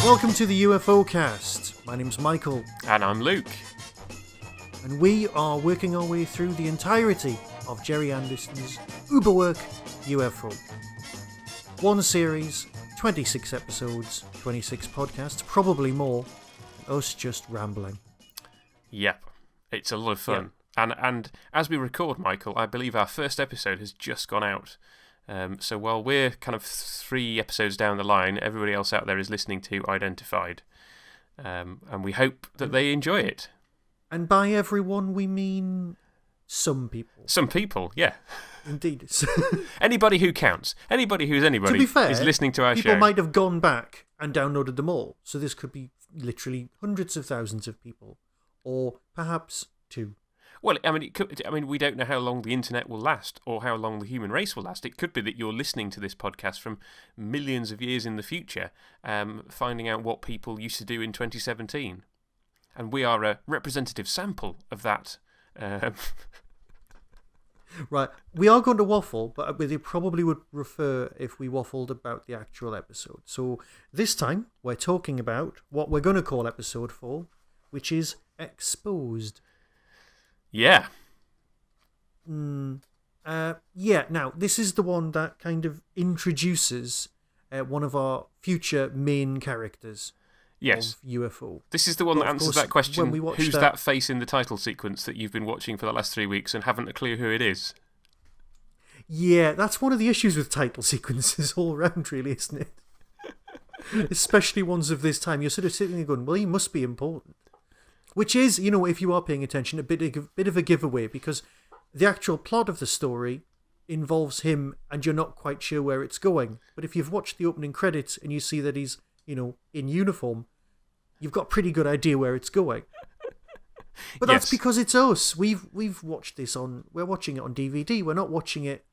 Welcome to the UFOcast. My name's Michael. And I'm Luke. And we are working our way through the entirety of Jerry Anderson's Uberwork UFO. One series, 26 episodes, 26 podcasts, probably more, us just rambling. Yep, it's a lot of fun. Yep. And as we record, Michael, I believe our first episode has just gone out. So while we're kind of 3 episodes down the line, everybody else out there is listening to Identified. And we hope that they enjoy it. And by everyone, we mean some people. Some people, yeah. Indeed. Anybody who counts. Anybody who's anybody to be fair, is listening to our show. People might have gone back and downloaded them all. So this could be literally hundreds of thousands of people. Or perhaps 2. Well, I mean, we don't know how long the internet will last or how long the human race will last. It could be that you're listening to this podcast from millions of years in the future, finding out what people used to do in 2017. And we are a representative sample of that. Right. We are going to waffle, but they probably would prefer if we waffled about the actual episode. So this time, we're talking about what we're going to call episode 4, which is Exposed. Yeah. Now, this is the one that kind of introduces one of our future main characters of UFO. This is the one that answers that question, who's that face in the title sequence that you've been watching for the last 3 weeks and haven't a clue who it is? Yeah, that's one of the issues with title sequences all around, really, isn't it? Especially ones of this time. You're sort of sitting there going, well, he must be important. Which is, you know, if you are paying attention, a bit of a giveaway, because the actual plot of the story involves him and you're not quite sure where it's going. But if you've watched the opening credits and you see that he's, you know, in uniform, you've got a pretty good idea where it's going. But that's because it's us. We've watched this we're watching it on DVD. We're not watching it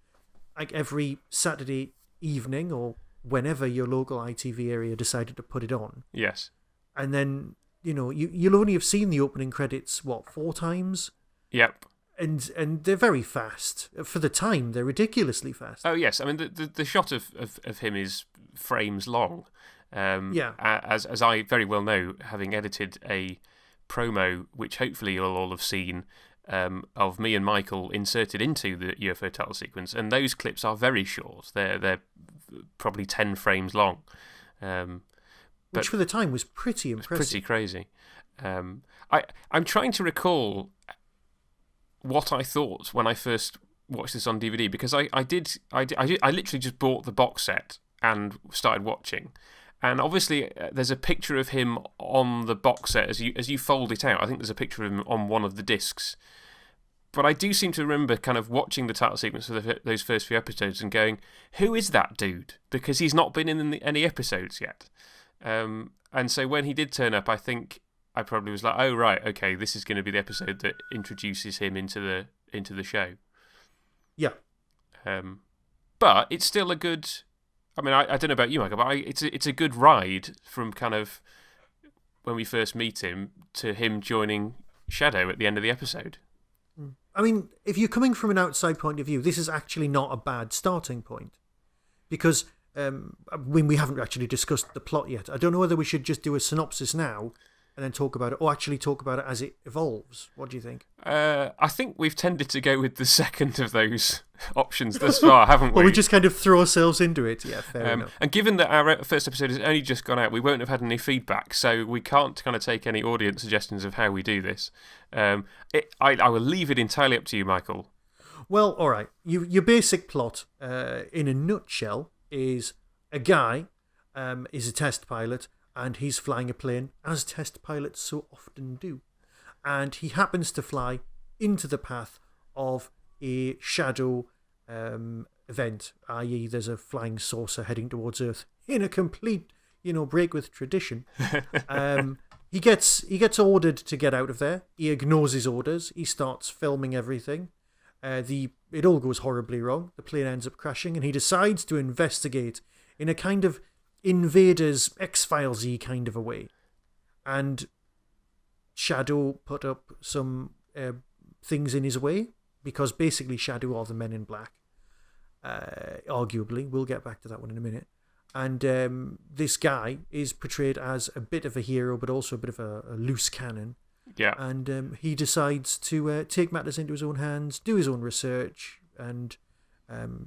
like every Saturday evening or whenever your local ITV area decided to put it on. Yes. And then, you know, you'll only have seen the opening credits, 4 times? Yep. And they're very fast. For the time, they're ridiculously fast. Oh, yes. I mean, the shot of him is frames long. As I very well know, having edited a promo, which hopefully you'll all have seen, of me and Michael inserted into the UFO title sequence. And those clips are very short. They're probably 10 frames long. Which for the time was pretty impressive. Pretty crazy. I'm trying to recall what I thought when I first watched this on DVD, because I literally just bought the box set and started watching. And obviously there's a picture of him on the box set as you fold it out. I think there's a picture of him on one of the discs. But I do seem to remember kind of watching the title sequence for those first few episodes and going, who is that dude? Because he's not been in any episodes yet. And so when he did turn up, I think I probably was like, oh, right, okay, this is going to be the episode that introduces him into the show. Yeah. But it's still a good... I mean, I don't know about you, Michael, but it's a good ride from kind of when we first meet him to him joining SHADO at the end of the episode. I mean, if you're coming from an outside point of view, this is actually not a bad starting point. Because... when we haven't actually discussed the plot yet. I don't know whether we should just do a synopsis now and then talk about it, or actually talk about it as it evolves. What do you think? I think we've tended to go with the second of those options thus far, haven't we? Well, we just kind of throw ourselves into it. Yeah, fair enough. And given that our first episode has only just gone out, we won't have had any feedback, so we can't kind of take any audience suggestions of how we do this. I will leave it entirely up to you, Michael. Well, all right. Your basic plot, in a nutshell, is a guy is a test pilot and he's flying a plane, as test pilots so often do. And he happens to fly into the path of a SHADO event, i.e. there's a flying saucer heading towards Earth in a complete, break with tradition. He gets ordered to get out of there. He ignores his orders. He starts filming everything. It all goes horribly wrong. The plane ends up crashing, and he decides to investigate in a kind of Invaders X-Files-y kind of a way. And SHADO put up some things in his way, because basically SHADO are the men in black. Arguably, we'll get back to that one in a minute. And this guy is portrayed as a bit of a hero, but also a bit of a loose cannon. Yeah. And he decides to take matters into his own hands, do his own research, and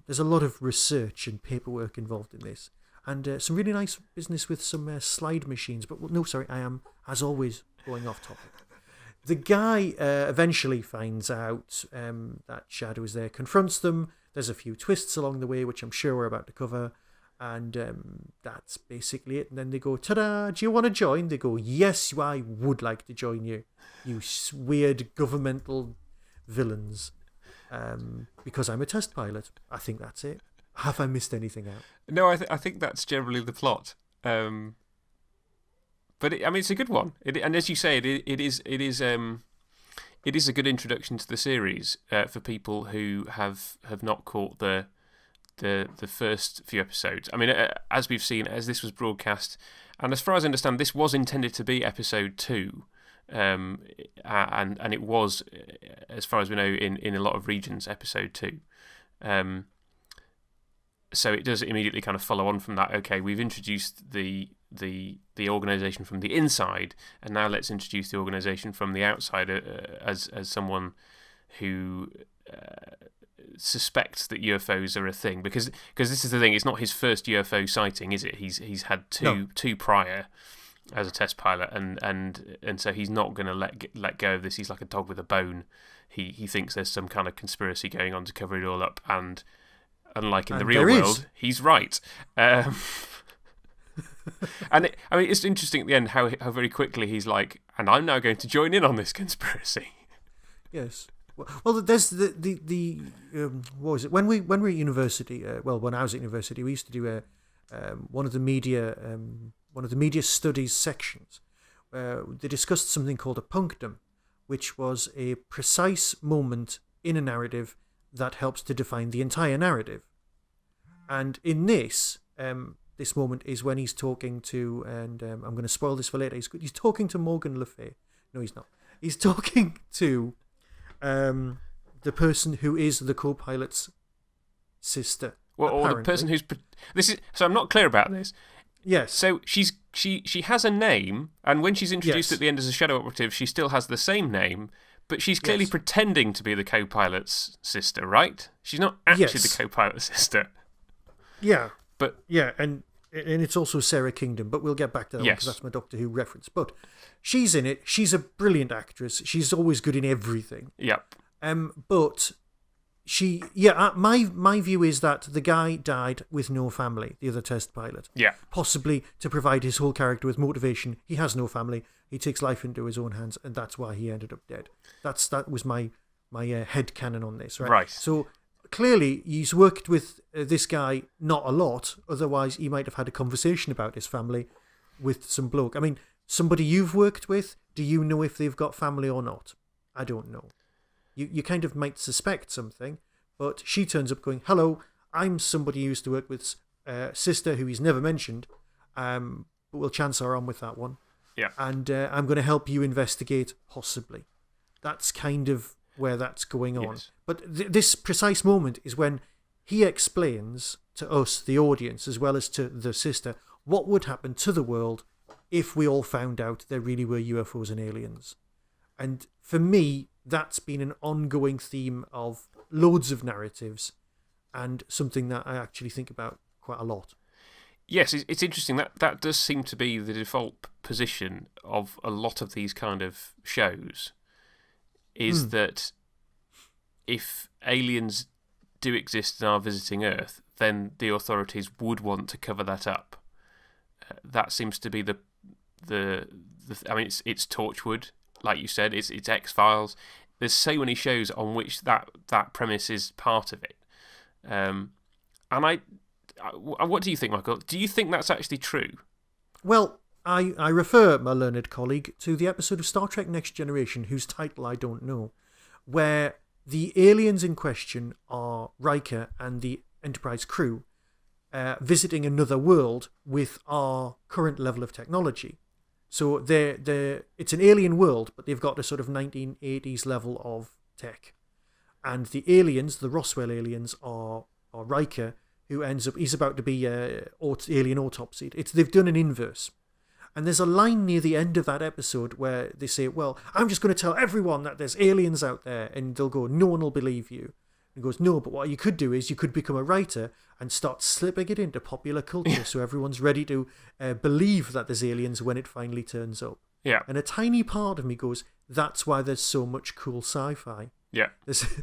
there's a lot of research and paperwork involved in this. And some really nice business with some slide machines. But no, sorry, I am, as always, going off topic. The guy eventually finds out that Shadow is there, confronts them. There's a few twists along the way, which I'm sure we're about to cover. And that's basically it. And then they go, ta-da, do you want to join? They go, yes, I would like to join you, you weird governmental villains. Because I'm a test pilot. I think that's it. Have I missed anything out? No, I think that's generally the plot. But it's a good one. And as you say, it is a good introduction to the series for people who have not caught the first few episodes. I mean, as we've seen, as this was broadcast, and as far as I understand, this was intended to be episode 2, and it was, as far as we know, in a lot of regions, episode 2. So it does immediately kind of follow on from that. Okay, we've introduced the organisation from the inside, and now let's introduce the organisation from the outside as someone who suspects that UFOs are a thing. Because this is the thing, it's not his first UFO sighting, is it? He's had two prior as a test pilot, and so he's not going to let go of this. He's like a dog with a bone. He thinks there's some kind of conspiracy going on to cover it all up, and unlike in the real world, he's right. And it's interesting at the end how very quickly he's like, and I'm now going to join in on this conspiracy. Yes. Well, there's the what was it when we were at university? When I was at university, we used to do one of the media studies sections. They discussed something called a punctum, which was a precise moment in a narrative that helps to define the entire narrative. And in this moment is when he's talking to, and I'm going to spoil this for later, he's talking to Morgan Le Fay. No, he's not. He's talking to the person who is the co-pilot's sister. Well, or the person who's... So I'm not clear about this. Yes. So she has a name, and when she's introduced at the end as a shadow operative, she still has the same name, but she's clearly pretending to be the co-pilot's sister, right? She's not actually the co-pilot's sister. Yeah. But and it's also Sarah Kingdom, but we'll get back to that because that's my Doctor Who reference. But she's in it. She's a brilliant actress. She's always good in everything. Yep. But my view is that the guy died with no family, the other test pilot. Yeah. Possibly to provide his whole character with motivation. He has no family. He takes life into his own hands, and that's why he ended up dead. That was my headcanon on this, right? Right. So clearly he's worked with this guy not a lot, otherwise he might have had a conversation about his family with some bloke. I mean, somebody you've worked with, do you know if they've got family or not? I don't know. You kind of might suspect something, but she turns up going, hello, I'm somebody who used to work with sister who he's never mentioned, but we'll chance our arm with that one. Yeah. And I'm going to help you investigate, possibly. That's kind of where that's going on. Yes. But this precise moment is when he explains to us, the audience, as well as to the sister, what would happen to the world if we all found out there really were UFOs and aliens. And for me, that's been an ongoing theme of loads of narratives and something that I actually think about quite a lot. Yes, it's interesting. That does seem to be the default position of a lot of these kind of shows, is that if aliens do exist and are visiting Earth, then the authorities would want to cover that up. That seems to be the I mean, it's Torchwood, like you said, it's X-Files. There's so many shows on which that premise is part of it. And what do you think, Michael? Do you think that's actually true? Well, I refer, my learned colleague, to the episode of Star Trek Next Generation, whose title I don't know, where the aliens in question are Riker and the Enterprise crew visiting another world with our current level of technology. So it's an alien world, but they've got a sort of 1980s level of tech. And the aliens, the Roswell aliens, are Riker who ends up, he's about to be alien autopsied. They've done an inverse. And there's a line near the end of that episode where they say, well, I'm just going to tell everyone that there's aliens out there. And they'll go, no one will believe you. And he goes, no, but what you could do is you could become a writer and start slipping it into popular culture so everyone's ready to believe that there's aliens when it finally turns up. Yeah. And a tiny part of me goes, that's why there's so much cool sci-fi. Yeah.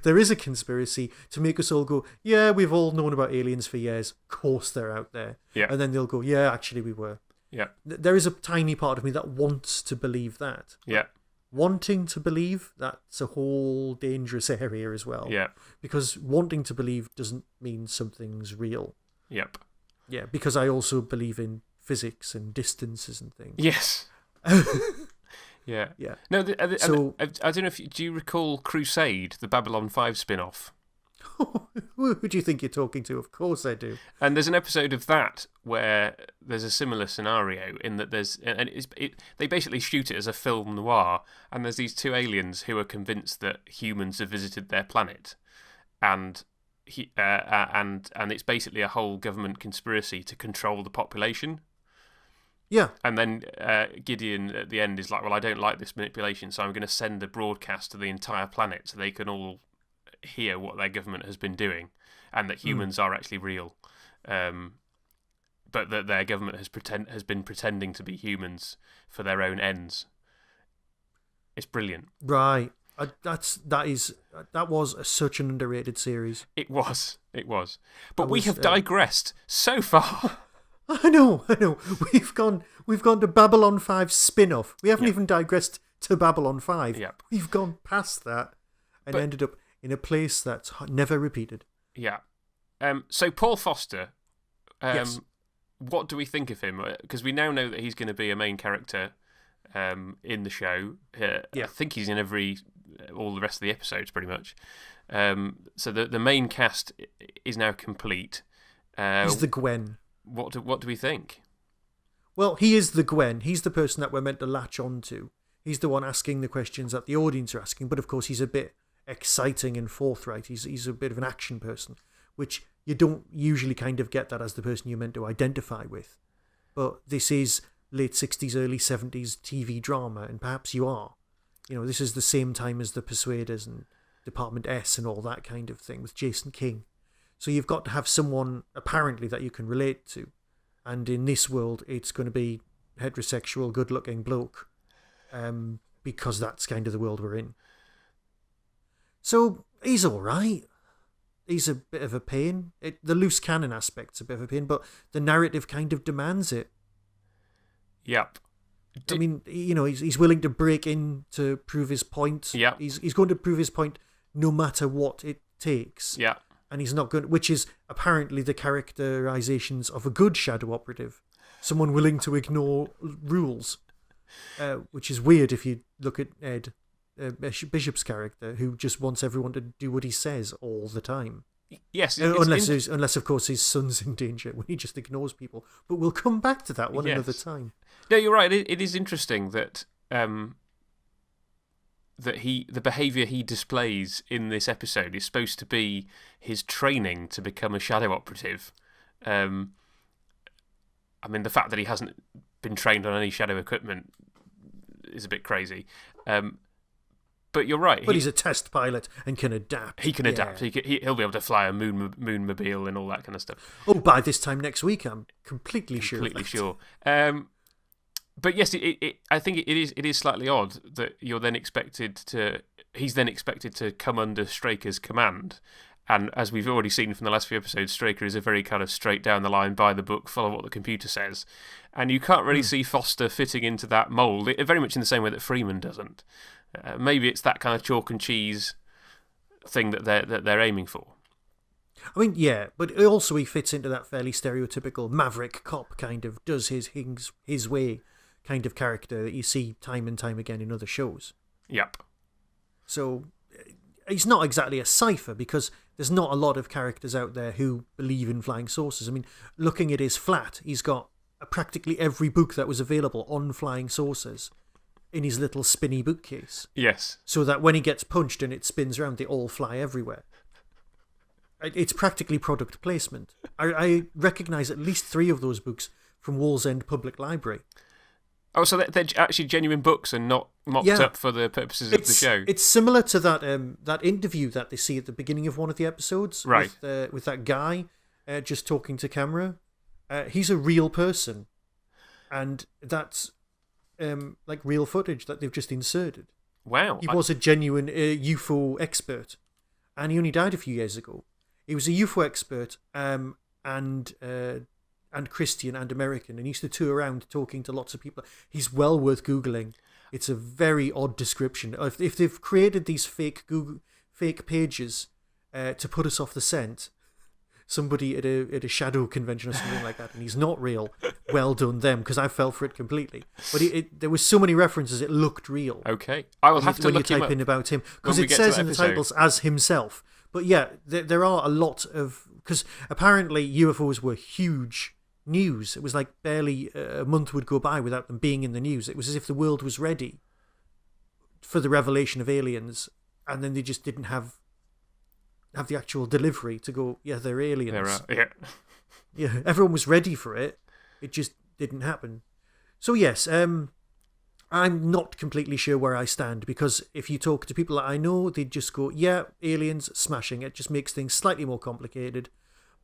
There is a conspiracy to make us all go, yeah, we've all known about aliens for years. Of course they're out there. Yeah. And then they'll go, yeah, actually we were. Yeah. There is a tiny part of me that wants to believe that. Yeah. Wanting to believe, that's a whole dangerous area as well. Yeah. Because wanting to believe doesn't mean something's real. Yep. Yeah, because I also believe in physics and distances and things. Yes. Yeah. Yeah. No, so, I don't know do you recall Crusade, the Babylon 5 spin-off? Who do you think you're talking to? Of course I do. And there's an episode of that where there's a similar scenario in that they basically shoot it as a film noir, and there's these two aliens who are convinced that humans have visited their planet, and it's basically a whole government conspiracy to control the population. Yeah. And then Gideon at the end is like, well, I don't like this manipulation, so I'm going to send a broadcast to the entire planet so they can all hear what their government has been doing, and that humans are actually real, but that their government has been pretending to be humans for their own ends. It's brilliant. Right. That was such an underrated series. It was. But we have digressed so far. I know. We've gone to Babylon 5 spin-off. We haven't even digressed to Babylon 5. Yep. We've gone past that and ended up in a place that's never repeated. Yeah. So Paul Foster, yes. What do we think of him? Because we now know that he's going to be a main character in the show. I think he's in all the rest of the episodes pretty much. So the main cast is now complete. He's the Gwen. What do we think? Well, he is the Gwen. He's the person that we're meant to latch on to. He's the one asking the questions that the audience are asking, but of course he's a bit exciting and forthright. He's a bit of an action person, which you don't usually kind of get that as the person you're meant to identify with. But this is late 60s, early 70s TV drama, and perhaps you are. You know, this is the same time as The Persuaders and Department S and all that kind of thing with Jason King. So you've got to have someone, apparently, that you can relate to. And in this world, it's going to be heterosexual, good-looking bloke, because that's kind of the world we're in. So he's all right. He's a bit of a pain. The loose cannon aspect's a bit of a pain, but the narrative kind of demands it. Yep. I mean, you know, he's willing to break in to prove his point. Yeah. He's going to prove his point no matter what it takes. Yeah. And he's not going, which is apparently the characterizations of a good shadow operative, someone willing to ignore rules, which is weird if you look at Ed. Bishop's character, who just wants everyone to do what he says all the time. Yes, unless of course his son's in danger, when he just ignores people. But we'll come back to that one another time. No, you're right. It is interesting that the behaviour he displays in this episode is supposed to be his training to become a shadow operative. I mean, the fact that he hasn't been trained on any shadow equipment is a bit crazy. But you're right. But he's a test pilot and can adapt. He can adapt. He'll be able to fly a moonmobile and all that kind of stuff. Oh, by this time next week, I'm completely sure. Completely sure. But yes, I think it is slightly odd that he's then expected to come under Straker's command. And as we've already seen from the last few episodes, Straker is a very kind of straight down the line, by the book, follow what the computer says. And you can't really see Foster fitting into that mould, very much in the same way that Freeman doesn't. Maybe it's that kind of chalk and cheese thing that they're aiming for. I mean, yeah, but also he fits into that fairly stereotypical maverick cop kind of does his way kind of character that you see time and time again in other shows. Yep. So he's not exactly a cipher because there's not a lot of characters out there who believe in flying saucers. I mean, looking at his flat, he's got practically every book that was available on flying saucers in his little spinny bookcase. Yes. So that when he gets punched and it spins around, they all fly everywhere. it's practically product placement. I recognise at least 3 of those books from Wallsend Public Library. Oh, so they're actually genuine books and not mocked up for the purposes of the show. It's similar to that interview that they see at the beginning of one of the episodes, right? With that guy just talking to camera. He's a real person, and that's like real footage that they've just inserted. Wow. He was a genuine UFO expert, and he only died a few years ago. He was a UFO expert and Christian and American, and he used to tour around talking to lots of people. He's well worth Googling. It's a very odd description. If they've created these fake pages to put us off the scent, somebody at a SHADO convention or something like that, and he's not real, well done them, because I fell for it completely. But there was so many references, it looked real. Okay. I will have to look him up. When you type in about him, because it says in the titles as himself. But yeah, there are a lot of... Because apparently UFOs were huge news. It was like barely a month would go by without them being in the news. It was as if the world was ready for the revelation of aliens, and then they just didn't have the actual delivery to go, yeah, they're aliens. Yeah, everyone was ready for it. It just didn't happen. So yes, I'm not completely sure where I stand, because if you talk to people that I know, they'd just go, yeah, aliens, smashing. It just makes things slightly more complicated.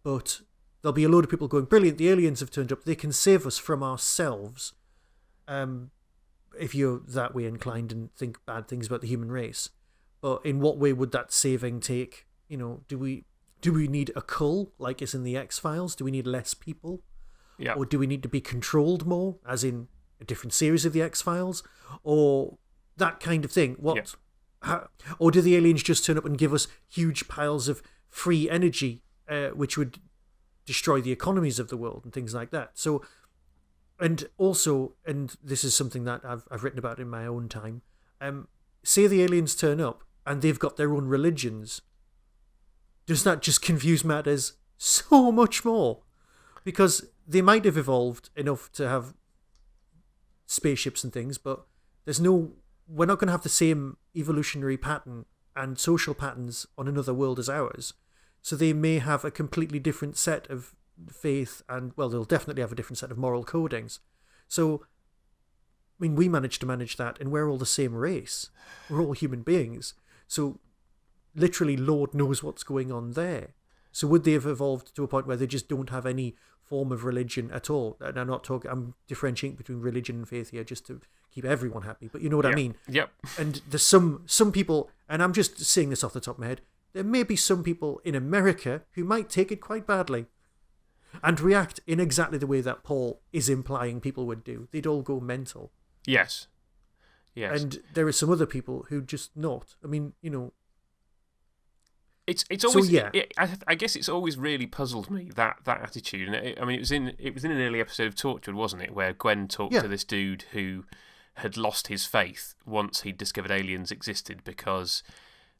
But there'll be a load of people going, brilliant, the aliens have turned up. They can save us from ourselves. If you're that way inclined and think bad things about the human race. But in what way would that saving take? You know, do we need a cull, like is in the X-Files? Do we need less people? Yeah. Or do we need to be controlled more, as in a different series of the X-Files? Or that kind of thing? Or do the aliens just turn up and give us huge piles of free energy, which would destroy the economies of the world and things like that? So, and also, and this is something that I've written about in my own time, say the aliens turn up and they've got their own religions. Does that just confuse matters so much more? Because they might have evolved enough to have spaceships and things, but we're not going to have the same evolutionary pattern and social patterns on another world as ours. So they may have a completely different set of faith and, well, they'll definitely have a different set of moral codings. So, I mean, we managed to manage that, and we're all the same race. We're all human beings. So, literally, Lord knows what's going on there. So would they have evolved to a point where they just don't have any form of religion at all? And I'm differentiating between religion and faith here just to keep everyone happy, but you know what I mean? Yep. And there's some people, and I'm just saying this off the top of my head, there may be some people in America who might take it quite badly and react in exactly the way that Paul is implying people would do. They'd all go mental. Yes. And there are some other people who just not. I mean, you know, It's always so, yeah. I guess it's always really puzzled me that attitude, and it was in an early episode of Tortured, wasn't it, where Gwen talked to this dude who had lost his faith once he'd discovered aliens existed because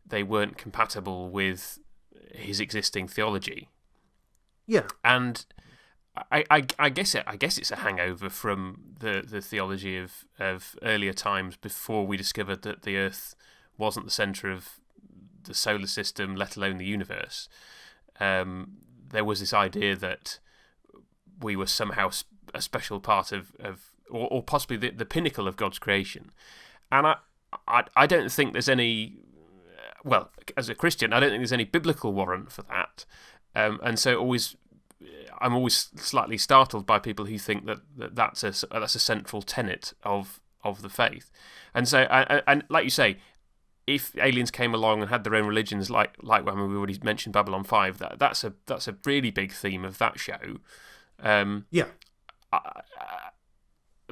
they weren't compatible with his existing theology. Yeah, and I guess it's a hangover from the theology of earlier times before we discovered that the Earth wasn't the centre of the solar system, let alone the universe. There was this idea that we were somehow a special part of or possibly the pinnacle of God's creation. And I don't think there's any, well, as a Christian, I don't think there's any biblical warrant for that. And so I'm always slightly startled by people who think that's a central tenet of the faith. And so, and like you say, if aliens came along and had their own religions, like when we already mentioned Babylon 5, that's a really big theme of that show. I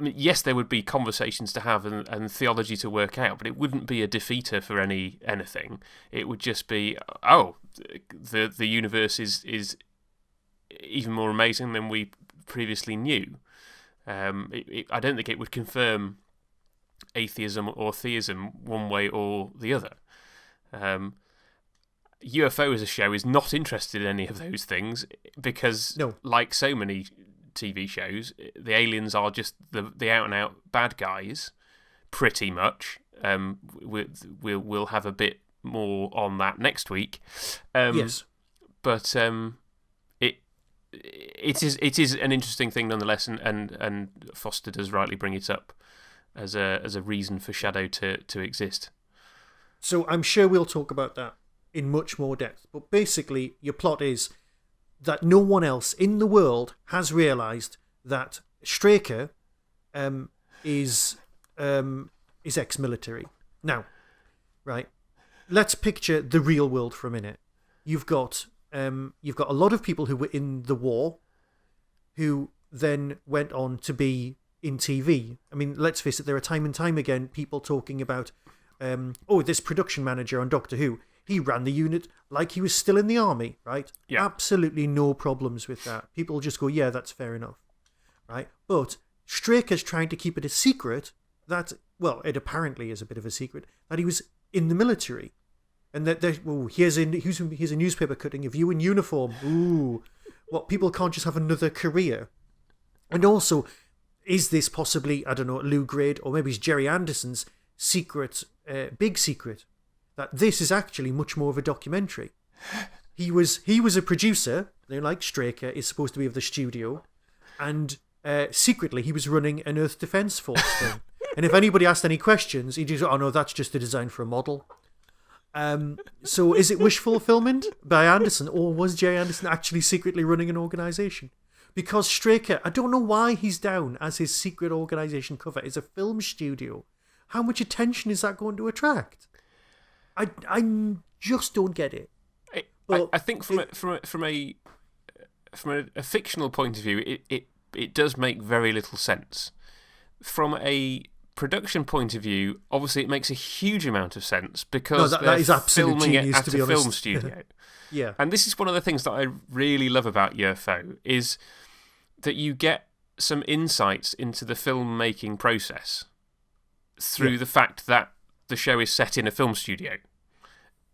mean, yes, there would be conversations to have and theology to work out, but it wouldn't be a defeater for anything. It would just be, the universe is even more amazing than we previously knew. I don't think it would confirm atheism or theism one way or the other. UFO as a show is not interested in any of those things because, like so many TV shows, the aliens are just the out-and-out bad guys, pretty much. We'll have a bit more on that next week. Yes. but it is an interesting thing nonetheless, and Foster does rightly bring it up as a reason for Shadow to exist. So I'm sure we'll talk about that in much more depth. But basically, your plot is that no one else in the world has realised that Straker is ex-military. Now, right, let's picture the real world for a minute. You've got a lot of people who were in the war, who then went on to be in TV. I mean, let's face it, there are time and time again people talking about, this production manager on Doctor Who, he ran the unit like he was still in the army, right? Yeah. Absolutely no problems with that. People just go, yeah, that's fair enough, right? But Straker's trying to keep it a secret that, well, it apparently is a bit of a secret, that he was in the military. And that here's a newspaper cutting of you in uniform. Ooh, what, people can't just have another career? And also, is this possibly, I don't know, Lou Grade or maybe it's Jerry Anderson's secret, big secret, that this is actually much more of a documentary? He was a producer, like Straker is supposed to be of the studio, and secretly he was running an Earth Defence Force thing. And if anybody asked any questions, he'd just, oh no, that's just a design for a model. So is it wish fulfillment by Anderson, or was Jerry Anderson actually secretly running an organisation? Because Straker, I don't know why he's down as his secret organisation cover. It's a film studio. How much attention is that going to attract? I just don't get it. I think from a fictional point of view, it does make very little sense. From a production point of view, obviously it makes a huge amount of sense because that is absolute filming genius, it at to be a honest. film studio. Yeah. And this is one of the things that I really love about UFO, is that you get some insights into the filmmaking process through the fact that the show is set in a film studio.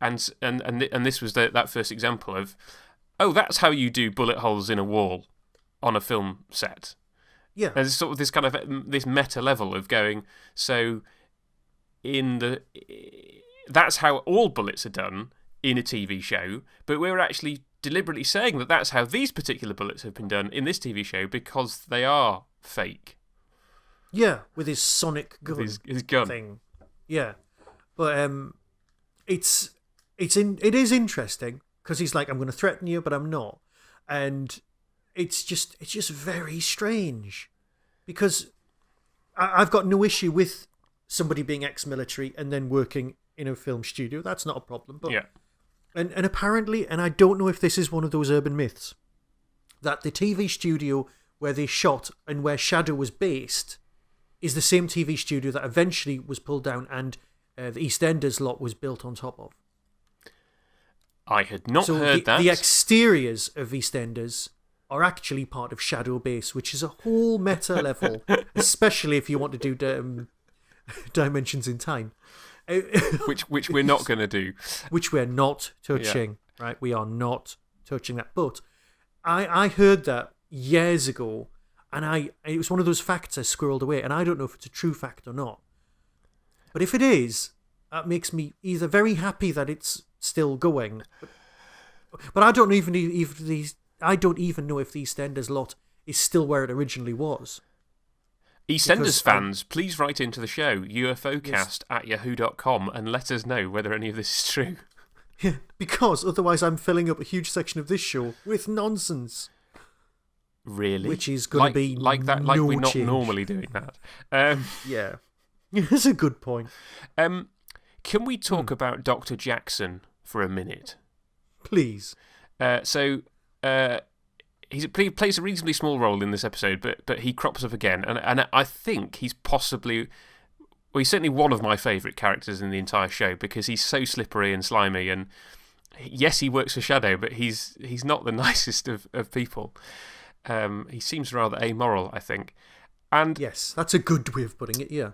And this was that first example of, that's how you do bullet holes in a wall on a film set. Yeah. And it's sort of this kind of this meta level of going, so that's how all bullets are done in a TV show, but we're actually deliberately saying that that's how these particular bullets have been done in this TV show because they are fake. Yeah, with his sonic gun, his gun thing. Yeah, but it is interesting because he's like, I'm going to threaten you, but I'm not, and it's just very strange, because I've got no issue with somebody being ex-military and then working in a film studio. That's not a problem. But yeah. And apparently, and I don't know if this is one of those urban myths, that the TV studio where they shot and where Shadow was based is the same TV studio that eventually was pulled down and the EastEnders lot was built on top of. I had not heard that. The exteriors of EastEnders are actually part of Shadow Base, which is a whole meta level, especially if you want to do dimensions in time. which we're not going to do. Which we're not touching, right? We are not touching that. But I heard that years ago, and it was one of those facts I squirreled away, and I don't know if it's a true fact or not. But if it is, that makes me either very happy that it's still going, but I don't even know if the EastEnders lot is still where it originally was. EastEnders fans, please write into the show, UFOcast@yahoo.com, and let us know whether any of this is true. Yeah, because otherwise I'm filling up a huge section of this show with nonsense. Really? Which is going to be like that, like no we're not change. normally doing that. Yeah, that's a good point. Can we talk about Dr. Jackson for a minute? Please. He plays a reasonably small role in this episode, but he crops up again, and I think he's possibly, well, he's certainly one of my favourite characters in the entire show because he's so slippery and slimy, and yes, he works for Shadow, but he's not the nicest of people. He seems rather amoral, I think. And yes, that's a good way of putting it. Yeah.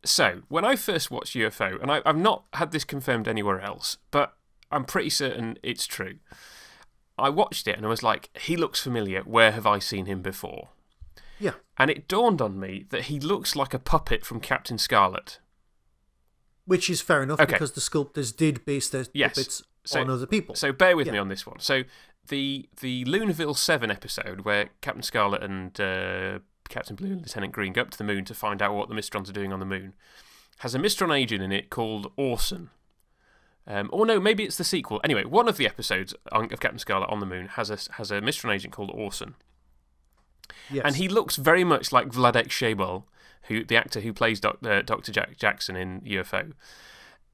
So when I first watched UFO, and I've not had this confirmed anywhere else, but I'm pretty certain it's true. I watched it and I was like, he looks familiar. Where have I seen him before? Yeah. And it dawned on me that he looks like a puppet from Captain Scarlet. Which is fair enough, because the sculptors did base their puppets on other people. So bear with me on this one. So the Lunaville 7 episode where Captain Scarlet and Captain Blue and Lieutenant Green go up to the moon to find out what the Mystrons are doing on the moon has a Mystron agent in it called Orson. Or no, maybe it's the sequel. Anyway, one of the episodes of Captain Scarlet on the moon has a Mystron agent called Orson. Yes. And he looks very much like Vladek Sheybal, the actor who plays Dr. Jackson in UFO.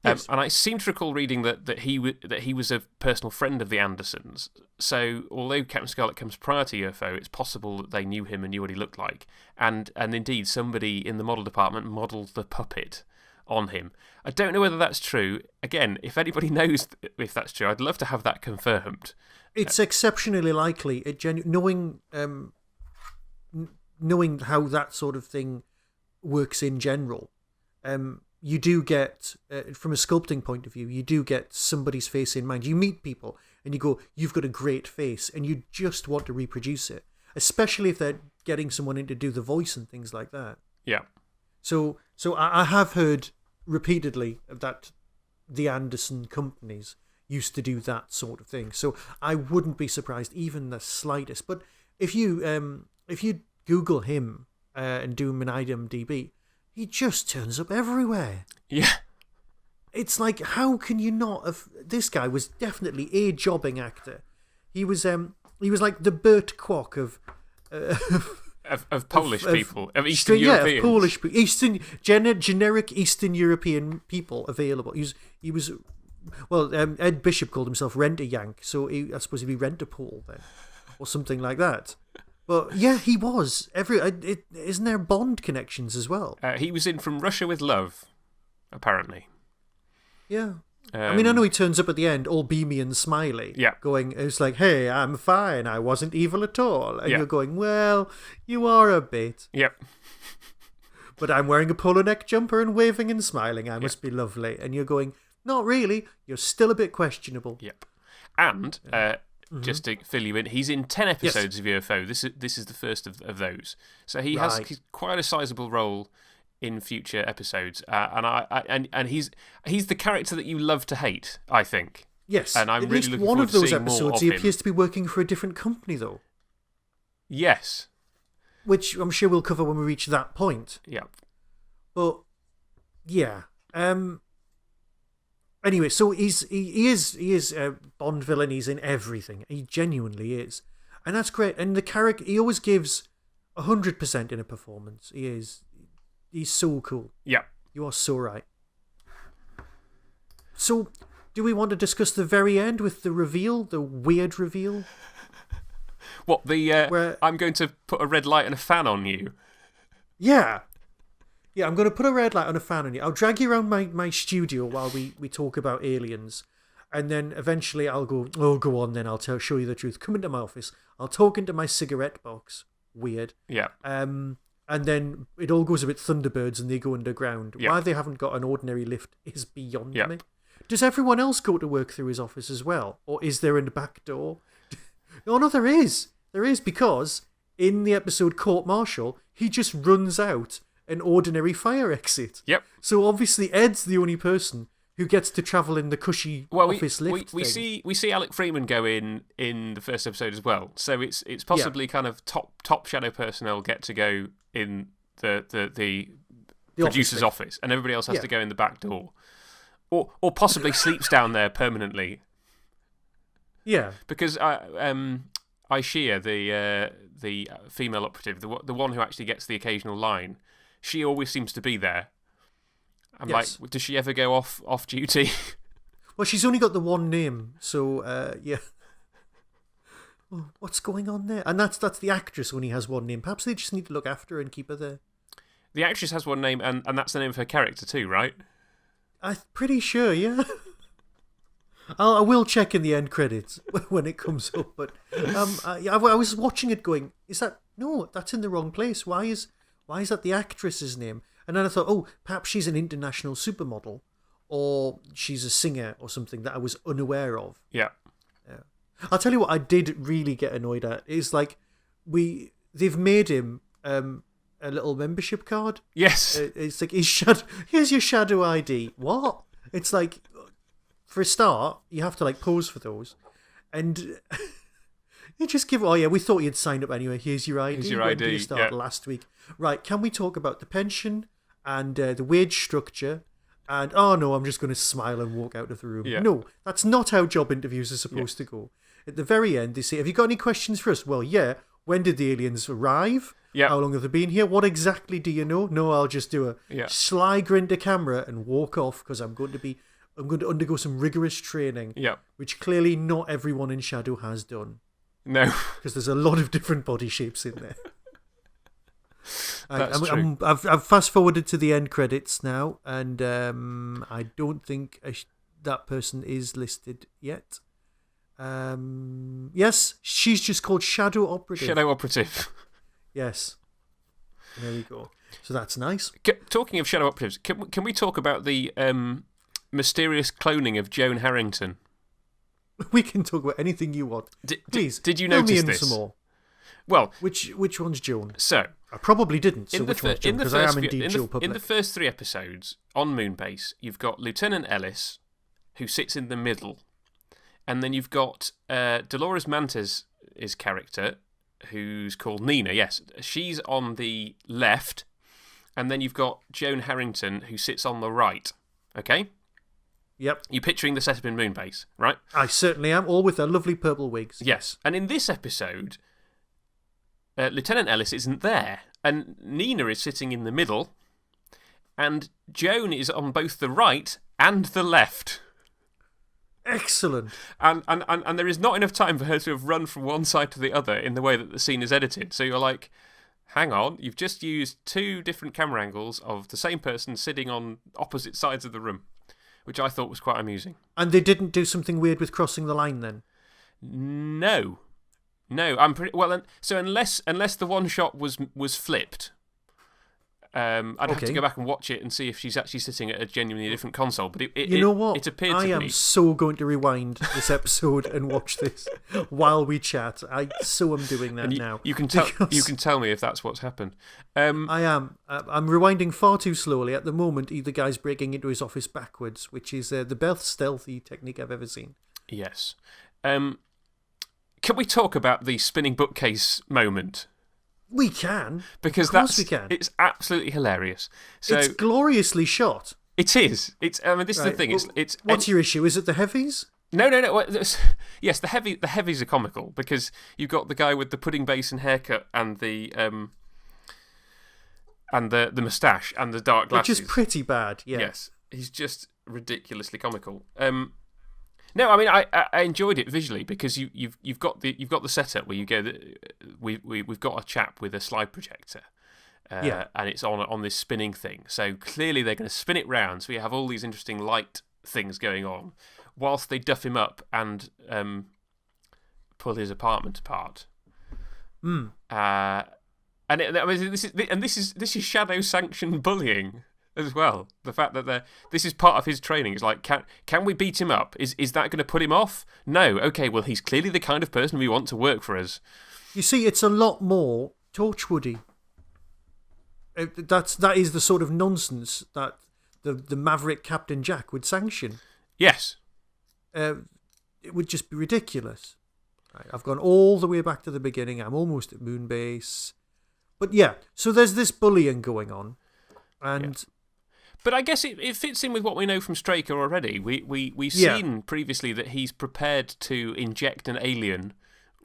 Yes. And I seem to recall reading that he was a personal friend of the Andersons. So although Captain Scarlet comes prior to UFO, it's possible that they knew him and knew what he looked like. And indeed, somebody in the model department modelled the puppet on him. I don't know whether that's true. Again, if anybody knows if that's true, I'd love to have that confirmed. It's exceptionally likely. Knowing how that sort of thing works in general, you do get, from a sculpting point of view, you do get somebody's face in mind. You meet people and you go, you've got a great face, and you just want to reproduce it, especially if they're getting someone in to do the voice and things like that. Yeah. So I have heard repeatedly that the Anderson companies used to do that sort of thing. So I wouldn't be surprised even the slightest. But if you Google him and do him an IMDb, he just turns up everywhere. Yeah. It's like, how can you not have... This guy was definitely a jobbing actor. He was like the Bert Kwok of Polish people, of Eastern Europeans. Yeah, of Polish people. Generic Eastern European people available. He was Ed Bishop called himself Rent-A-Yank, so I suppose he'd be Rent-A-Pool then, or something like that. But yeah, he was. Isn't there Bond connections as well? He was in From Russia with Love, apparently. Yeah. I mean, I know he turns up at the end all beamy and smiley. Yeah. It's like, hey, I'm fine. I wasn't evil at all. And you're going, well, you are a bit. Yep. But I'm wearing a polo neck jumper and waving and smiling. I must be lovely. And you're going, not really. You're still a bit questionable. Yep. And... just to fill you in, he's in 10 episodes of UFO. This is the first of those. So he's quite a sizable role in future episodes, and he's the character that you love to hate, I think. Yes, and I'm at really least looking one forward of those to seeing episodes. more of He him. appears to be working for a different company, though. Yes, which I'm sure we'll cover when we reach that point. Yeah, but yeah. Anyway, so he is a Bond villain. He's in everything. He genuinely is, and that's great. And the character, he always gives 100% in a performance. He's so cool. Yeah, you are so right. So, do we want to discuss the very end with the reveal, the weird reveal? What where I'm going to put a red light and a fan on you? Yeah. Yeah, I'm going to put a red light on a fan on you. I'll drag you around my studio while we talk about aliens. And then eventually I'll go, oh, go on then. I'll show you the truth. Come into my office. I'll talk into my cigarette box. Weird. Yeah. And then it all goes a bit Thunderbirds and they go underground. Yeah. Why they haven't got an ordinary lift is beyond yeah. me. Does everyone else go to work through his office as well? Or is there a back door? Oh, no, there is. There is, because in the episode Court Martial, he just runs out an ordinary fire exit. Yep. So obviously Ed's the only person who gets to travel in the cushy office lift. We see Alec Freeman go in the first episode as well. So it's possibly kind of top Shadow personnel get to go in the producer's office, and everybody else has to go in the back door, or possibly sleeps down there permanently. Yeah. Because Aishia, the female operative, the one who actually gets the occasional line, she always seems to be there. I'm like, does she ever go off duty? Well, she's only got the one name, so yeah. Well, what's going on there? And that's the actress only has one name. Perhaps they just need to look after her and keep her there. The actress has one name, and that's the name of her character too, right? I'm pretty sure, yeah. I will check in the end credits when it comes up, but I was watching it going, no, that's in the wrong place. Why is that the actress's name? And then I thought, oh, perhaps she's an international supermodel, or she's a singer or something that I was unaware of. Yeah. I'll tell you what I did really get annoyed at is like they've made him a little membership card. Yes. It's like here's your Shadow ID. What? It's like, for a start, you have to like pose for those, and you just give. Oh yeah, we thought you'd signed up anyway. Here's your ID. Here's your When ID. did you start last week? Right? Can we talk about the pension and the wage structure? And oh no, I'm just going to smile and walk out of the room. Yeah. No, that's not how job interviews are supposed to go. At the very end, they say, "Have you got any questions for us?" Well, yeah. When did the aliens arrive? Yeah. How long have they been here? What exactly do you know? No, I'll just do a sly grin to camera and walk off because I'm going to undergo some rigorous training. Yeah. Which clearly not everyone in Shadow has done. No. Because there's a lot of different body shapes in there. That's true. I've fast forwarded to the end credits now, and I don't think that person is listed yet. Yes, she's just called Shadow Operative. Shadow Operative. Yes. There we go. So that's nice. Talking of Shadow Operatives, can we talk about the mysterious cloning of Joan Harrington? We can talk about anything you want. Please. Did you fill notice me in this? some more. Well, which one's Joan? So I probably didn't. So which one's Joan? Because I am indeed Joe Public. In the first 3 episodes on Moonbase, you've got Lieutenant Ellis, who sits in the middle. And then you've got Dolores Mantes' character, who's called Nina. Yes, she's on the left. And then you've got Joan Harrington, who sits on the right. Okay? Yep. You're picturing the setup in Moonbase, right? I certainly am, all with their lovely purple wigs. Yes. And in this episode, Lieutenant Ellis isn't there. And Nina is sitting in the middle. And Joan is on both the right and the left. Excellent. And there is not enough time for her to have run from one side to the other in the way that the scene is edited. So you're like, hang on, you've just used 2 different camera angles of the same person sitting on opposite sides of the room, which I thought was quite amusing. And they didn't do something weird with crossing the line then? No, I'm pretty well. So unless the one shot was flipped. I'd have to go back and watch it and see if she's actually sitting at a genuinely different console. But you know what? It appeared to me. I am so going to rewind this episode and watch this while we chat. I so am doing that now. You can tell me if that's what's happened. I am. I'm rewinding far too slowly. At the moment, the guy's breaking into his office backwards, which is the best stealthy technique I've ever seen. Yes. Can we talk about the spinning bookcase moment? We can. Because we can. It's absolutely hilarious. So, it's gloriously shot. It is. This is the thing. What's your issue? Is it the heavies? No. Yes, the heavies are comical because you've got the guy with the pudding basin haircut and the moustache and the dark glasses. Which is pretty bad, yeah. Yes. He's just ridiculously comical. No, I mean I enjoyed it visually because you've got the setup where you go. We've got a chap with a slide projector, and it's on this spinning thing. So clearly they're going to spin it round. So we have all these interesting light things going on, whilst they duff him up and pull his apartment apart. This is shadow sanctioned bullying. As well, the fact that this is part of his training. It's like, can we beat him up? Is that going to put him off? No. Okay, well, he's clearly the kind of person we want to work for us. You see, it's a lot more Torchwoody. That is the sort of nonsense that the maverick Captain Jack would sanction. Yes. It would just be ridiculous. Right, I've gone all the way back to the beginning. I'm almost at Moonbase. But yeah, so there's this bullying going on. And... Yeah. But I guess it fits in with what we know from Straker already. We've seen previously that he's prepared to inject an alien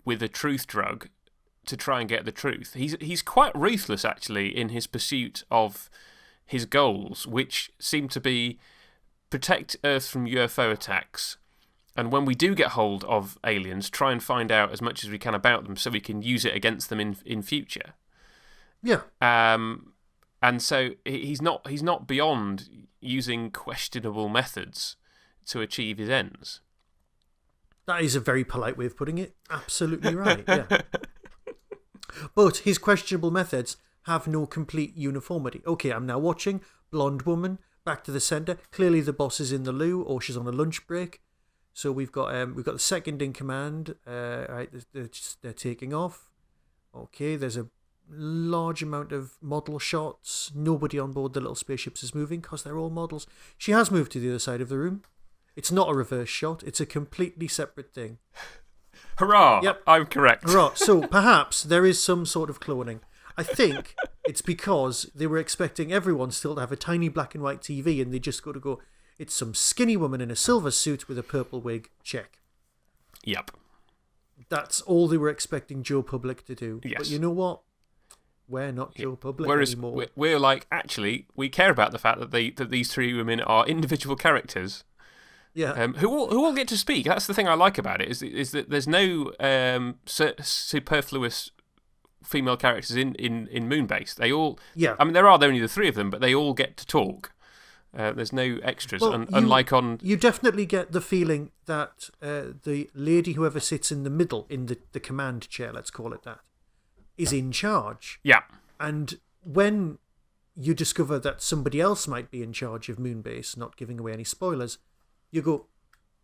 with a truth drug to try and get the truth. He's quite ruthless, actually, in his pursuit of his goals, which seem to be protect Earth from UFO attacks. And when we do get hold of aliens, try and find out as much as we can about them so we can use it against them in future. Yeah. And so he's not beyond using questionable methods to achieve his ends. That is a very polite way of putting it. Absolutely right, yeah. But his questionable methods have no complete uniformity. Okay, I'm now watching blonde woman, back to the centre. Clearly the boss is in the loo or she's on a lunch break. So we've got the second in command. Right, they're taking off. Okay, there's a large amount of model shots. Nobody on board the little spaceships is moving because they're all models. She has moved to the other side of the room. It's not a reverse shot. It's a completely separate thing. Hurrah! Yep. I'm correct. Right. So perhaps there is some sort of cloning. I think it's because they were expecting everyone still to have a tiny black and white TV, and they just got to go, it's some skinny woman in a silver suit with a purple wig. Check. Yep. That's all they were expecting Joe Public to do. Yes. But you know what? We're not Joe Public anymore. Whereas we're like, actually, we care about the fact that these three women are individual characters. Yeah. Who all get to speak. That's the thing I like about it, is that there's no superfluous female characters in Moonbase. They all... Yeah. I mean, there are only the three of them, but they all get to talk. There's no extras, unlike on... You definitely get the feeling that the lady, whoever sits in the middle, in the command chair, let's call it that, is in charge. Yeah. And when you discover that somebody else might be in charge of Moonbase, not giving away any spoilers, you go,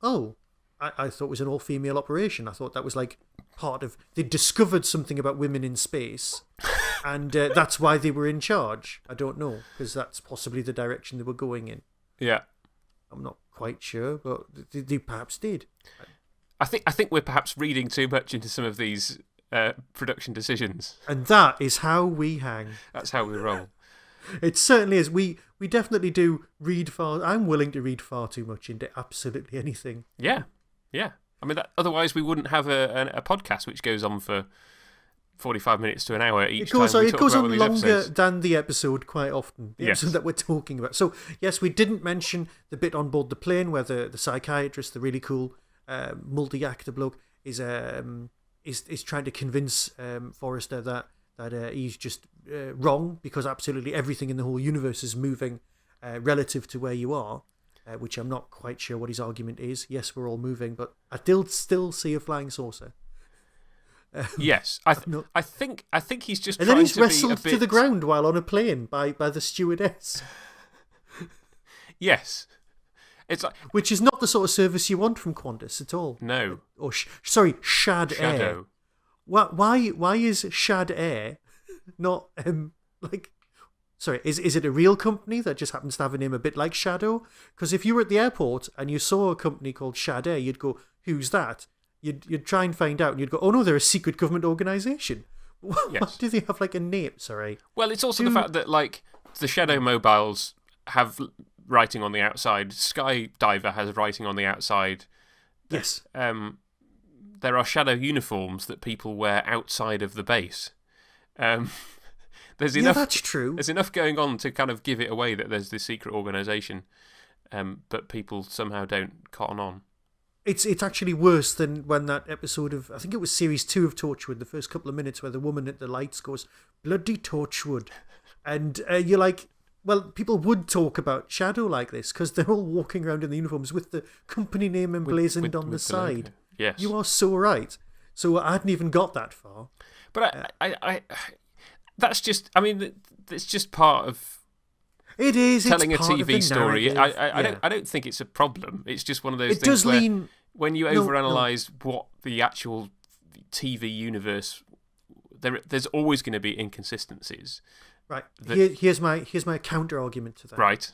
oh, I thought it was an all-female operation. I thought that was like part of... They discovered something about women in space, and that's why they were in charge. I don't know, because that's possibly the direction they were going in. Yeah. I'm not quite sure, but they perhaps did. I think we're perhaps reading too much into some of these production decisions. And that is how we hang. That's how we roll. It certainly is. We definitely do read far... I'm willing to read far too much into absolutely anything. Yeah. Yeah. I mean, otherwise we wouldn't have a podcast which goes on for 45 minutes to an hour each time. It goes on longer than the episode quite often, the yes. episode that we're talking about. So, yes, we didn't mention the bit on board the plane where the psychiatrist, the really cool multi-actor bloke, is trying to convince Forrester that he's just wrong because absolutely everything in the whole universe is moving relative to where you are, which I'm not quite sure what his argument is. Yes, we're all moving, but I still see a flying saucer. Yes, I think he's just and trying then he's to be a wrestled bit... to the ground while on a plane by the stewardess. Yes. It's like... Which is not the sort of service you want from Qantas at all. No. Or sorry, Shad Air. SHADO. Why is Shad Air not like... Sorry, is it a real company that just happens to have a name a bit like SHADO? Because if you were at the airport and you saw a company called Shad Air, you'd go, who's that? You'd try and find out, and you'd go, oh no, they're a secret government organisation. Why do they have like a name? Sorry. Well, it's also the fact that like the SHADO mobiles have writing on the outside. Skydiver has writing on the outside. Yes. There are SHADO uniforms that people wear outside of the base. There's enough. Yeah, that's true. There's enough going on to kind of give it away that there's this secret organisation, but people somehow don't cotton on. It's actually worse than when that episode of, I think it was series 2 of Torchwood, the first couple of minutes where the woman at the lights goes, bloody Torchwood. And you're like, well, people would talk about SHADO like this because they're all walking around in the uniforms with the company name emblazoned on the side. Yes. You are so right. So I hadn't even got that far. But I that's just, I mean, it's just part of... It is. Telling it's a part TV of the story. narrative. I don't think it's a problem. It's just one of those it things does where lean... when you overanalyze what the actual TV universe, there's always going to be inconsistencies. Right. Here's my counter argument to that. Right.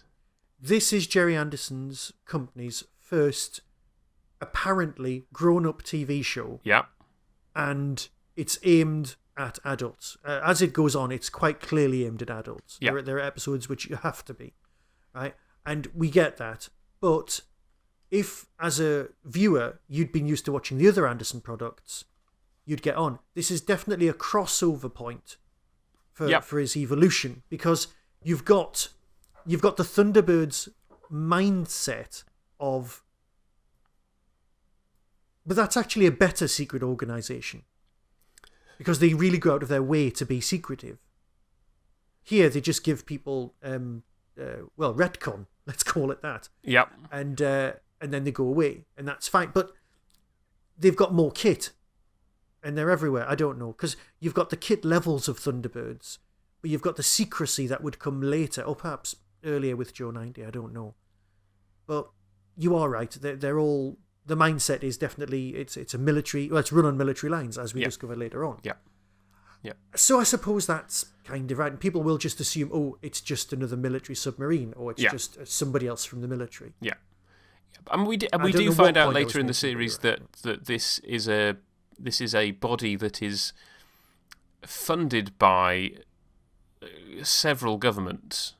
This is Jerry Anderson's company's first apparently grown-up TV show. Yeah. And it's aimed at adults. As it goes on, it's quite clearly aimed at adults. Yeah. There are episodes which you have to be, right? And we get that. But if, as a viewer, you'd been used to watching the other Anderson products, you'd get on. This is definitely a crossover point for his evolution, because you've got the Thunderbirds mindset of... But that's actually a better secret organisation, because they really go out of their way to be secretive. Here, they just give people, retcon, let's call it that. Yep. And then they go away, and that's fine. But they've got more kit, and they're everywhere. I don't know, because you've got the kit levels of Thunderbirds, but you've got the secrecy that would come later, or perhaps earlier with Joe 90, I don't know. But you are right. They're all... The mindset is definitely, it's a military... Well, it's run on military lines, as we discover later on. Yeah. Yeah. So I suppose that's kind of right. And people will just assume, oh, it's just another military submarine, or it's just somebody else from the military. Yeah. And we I don't do know find what out point I later was in the making, but series you're that this is a body that is funded by several governments.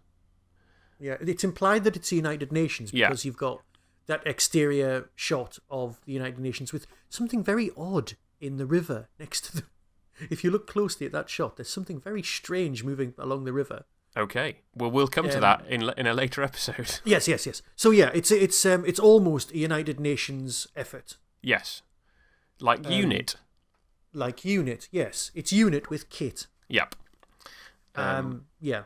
Yeah, it's implied that it's the United Nations Yeah. because you've got that exterior shot of the United Nations with something very odd in the river next to the... If you look closely at that shot, there's something very strange moving along the river. Okay. Well, we'll come to that in a later episode. Yes. So yeah, it's almost a United Nations effort. Yes. Like UNIT. Like UNIT, yes. It's UNIT with kit. Yep. Yeah.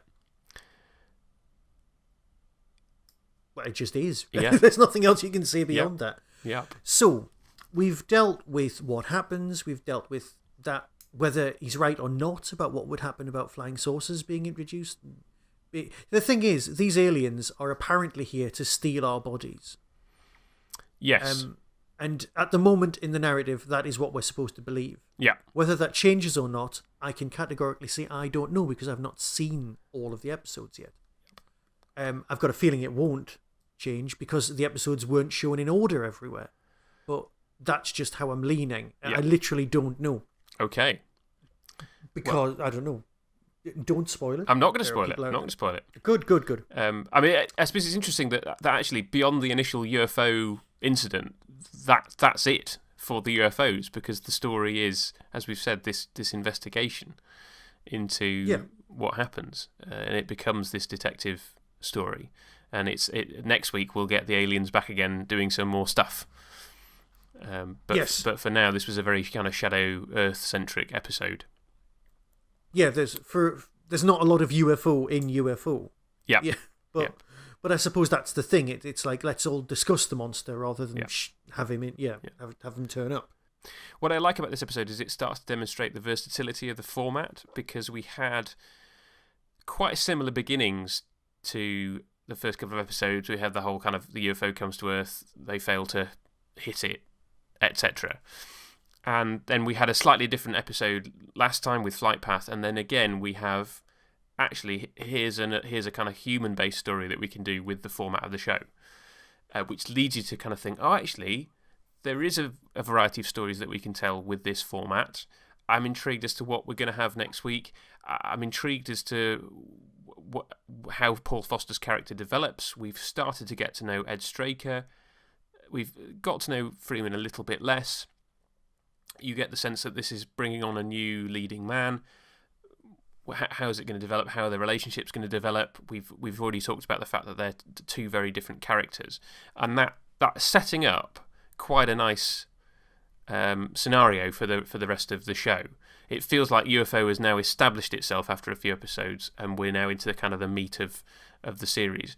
Well, it just is. Yeah. There's nothing else you can say beyond that. Yep. So, we've dealt with what happens. We've dealt with that, whether he's right or not about what would happen about flying saucers being introduced. The thing is, these aliens are apparently here to steal our bodies. Yes. And at the moment in the narrative, that is what we're supposed to believe. Yeah. Whether that changes or not, I can categorically say I don't know because I've not seen all of the episodes yet. I've got a feeling it won't change because the episodes weren't shown in order everywhere. But that's just how I'm leaning. Yeah. I literally don't know. Okay. Because, I don't know. Don't spoil it. I'm not going to spoil it. I'm not going to spoil it. Good. I mean, I suppose it's interesting that actually, beyond the initial UFO incident, that's it for the UFOs, because the story is, as we've said, this investigation into what happens, and it becomes this detective story. And next week we'll get the aliens back again doing some more stuff. But for now, this was a very kind of Shadow Earth centric episode. Yeah, there's not a lot of UFO in UFO. Yeah. But I suppose that's the thing. It's like, let's all discuss the monster rather than have him have him turn up. What I like about this episode is it starts to demonstrate the versatility of the format, because we had quite similar beginnings to the first couple of episodes. We had the whole kind of the UFO comes to Earth, they fail to hit it, etc. And then we had a slightly different episode last time with Flight Path, and then again we have actually here's a kind of human-based story that we can do with the format of the show, which leads you to kind of think, oh, actually, there is a variety of stories that we can tell with this format. I'm intrigued as to what we're going to have next week. I'm intrigued as to how Paul Foster's character develops. We've started to get to know Ed Straker. We've got to know Freeman a little bit less. You get the sense that this is bringing on a new leading man. How is it going to develop? How are the relationships going to develop? We've already talked about the fact that they're two very different characters, and that's setting up quite a nice scenario for the rest of the show. It feels like UFO has now established itself after a few episodes, and we're now into kind of the meat of the series.